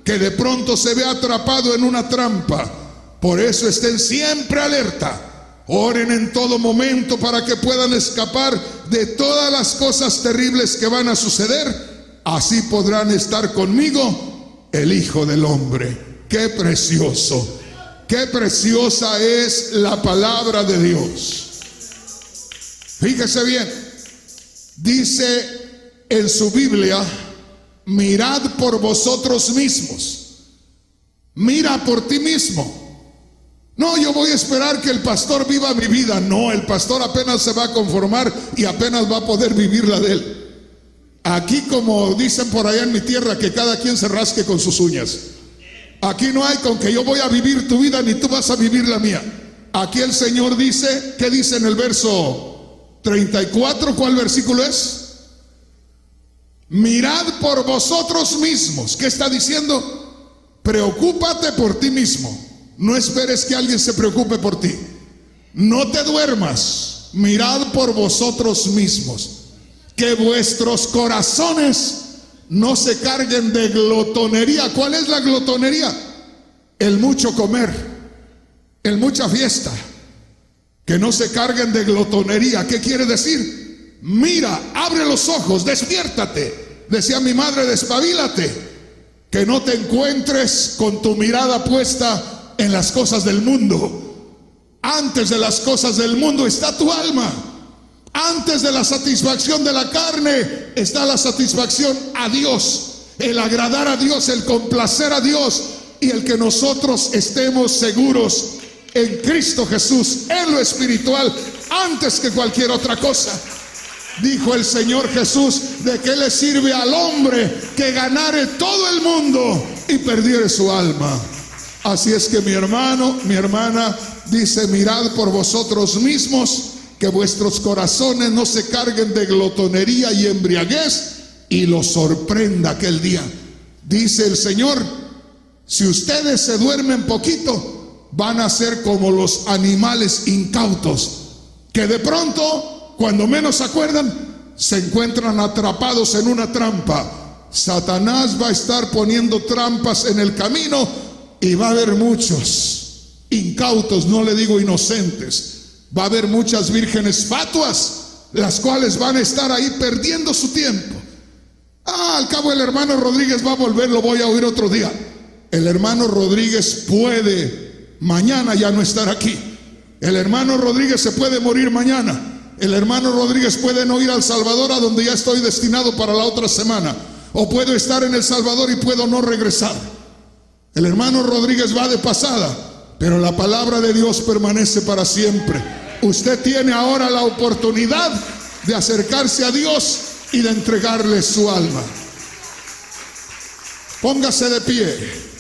A: que de pronto se ve atrapado en una trampa. Por eso estén siempre alerta. Oren en todo momento para que puedan escapar de todas las cosas terribles que van a suceder. Así podrán estar conmigo, el Hijo del Hombre. Qué precioso, qué preciosa es la palabra de Dios. Fíjese bien. dice en su Biblia: mirad por vosotros mismos. Mira por ti mismo. No, yo voy a esperar que el pastor viva mi vida. No, el pastor apenas se va a conformar y apenas va a poder vivir la de él. Aquí, como dicen por allá en mi tierra, que cada quien se rasque con sus uñas. Aquí no hay con que yo voy a vivir tu vida ni tú vas a vivir la mía. Aquí el Señor dice, ¿qué dice en el verso 34? ¿Cuál versículo es? Mirad por vosotros mismos. ¿Qué está diciendo? Preocúpate por ti mismo. No esperes que alguien se preocupe por ti. No te duermas. Mirad por vosotros mismos. Que vuestros corazones no se carguen de glotonería. ¿Cuál es la glotonería? El mucho comer, el mucha fiesta. Que no se carguen de glotonería. ¿Qué quiere decir? Mira, abre los ojos, despiértate. Decía mi madre, despabilate. Que no te encuentres con tu mirada puesta en las cosas del mundo. Antes de las cosas del mundo está tu alma. Antes de la satisfacción de la carne está la satisfacción a Dios, el agradar a Dios, el complacer a Dios y el que nosotros estemos seguros en Cristo Jesús, en lo espiritual, antes que cualquier otra cosa. Dijo el Señor Jesús: ¿de qué le sirve al hombre que ganare todo el mundo y perdiere su alma? Así es que mi hermano, mi hermana, dice: mirad por vosotros mismos, que vuestros corazones no se carguen de glotonería y embriaguez y los sorprenda aquel día. Dice el Señor: si ustedes se duermen poquito, van a ser como los animales incautos, que de pronto, cuando menos se acuerdan, se encuentran atrapados en una trampa. Satanás va a estar poniendo trampas en el camino y va a haber muchos incautos, no le digo inocentes. Va a haber muchas vírgenes fatuas, las cuales van a estar ahí perdiendo su tiempo. Al cabo el hermano Rodríguez va a volver, lo voy a oír otro día. El hermano Rodríguez puede mañana ya no estar aquí. El hermano Rodríguez se puede morir mañana. El hermano Rodríguez puede no ir al Salvador, a donde ya estoy destinado para la otra semana. O puedo estar en El Salvador y puedo no regresar. El hermano Rodríguez va de pasada, pero la palabra de Dios permanece para siempre. Usted tiene ahora la oportunidad de acercarse a Dios y de entregarle su alma. Póngase de pie.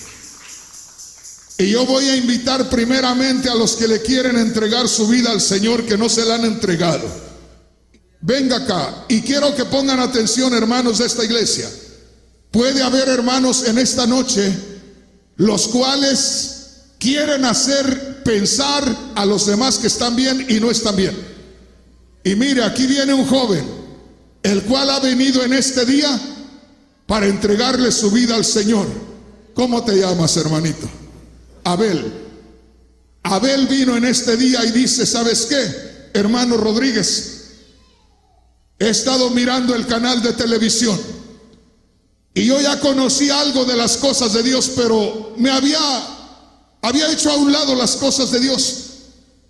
A: Y yo voy a invitar primeramente a los que le quieren entregar su vida al Señor, que no se la han entregado. Venga acá y quiero que pongan atención, hermanos de esta iglesia. Puede haber hermanos en esta noche los cuales quieren hacer pensar a los demás que están bien y no están bien. Y mire, aquí viene un joven, el cual ha venido en este día para entregarle su vida al Señor. ¿Cómo te llamas, hermanito? Abel. Abel vino en este día y dice: ¿sabes qué, hermano Rodríguez? He estado mirando el canal de televisión y yo ya conocí algo de las cosas de Dios, pero me había hecho a un lado las cosas de Dios.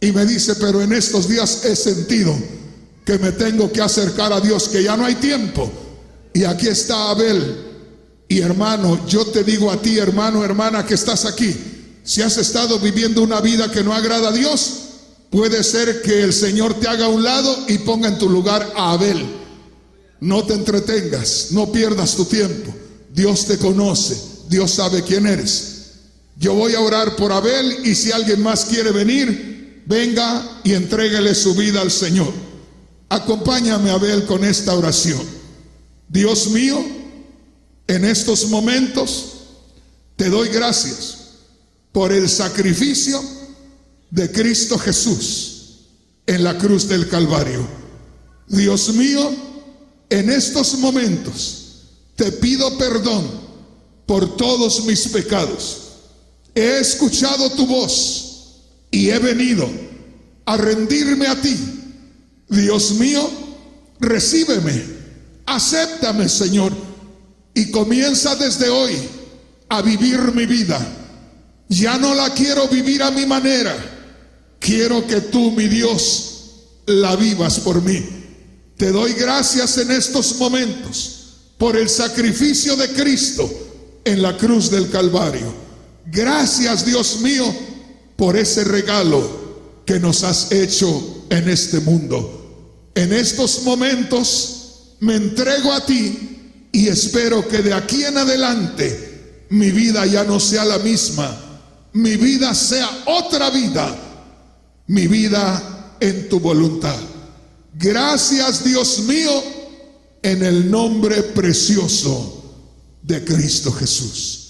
A: Y me dice: pero en estos días he sentido que me tengo que acercar a Dios, que ya no hay tiempo. Y aquí está Abel. Y hermano, yo te digo a ti, hermano, hermana, que estás aquí, si has estado viviendo una vida que no agrada a Dios, puede ser que el Señor te haga a un lado y ponga en tu lugar a Abel. No te entretengas, no pierdas tu tiempo. Dios te conoce, Dios sabe quién eres. Yo voy a orar por Abel, y si alguien más quiere venir, venga y entréguele su vida al Señor. Acompáñame, Abel, con esta oración. Dios mío, en estos momentos te doy gracias por el sacrificio de Cristo Jesús en la cruz del Calvario. Dios mío, en estos momentos te pido perdón por todos mis pecados. He escuchado tu voz y he venido a rendirme a ti. Dios mío, recíbeme, acéptame, Señor, y comienza desde hoy a vivir mi vida. Ya no la quiero vivir a mi manera. Quiero que tú, mi Dios, la vivas por mí. Te doy gracias en estos momentos por el sacrificio de Cristo en la cruz del Calvario. Gracias, Dios mío, por ese regalo que nos has hecho en este mundo. En estos momentos me entrego a ti y espero que de aquí en adelante mi vida ya no sea la misma. Mi vida sea otra vida. Mi vida en tu voluntad. Gracias, Dios mío, en el nombre precioso de Cristo Jesús.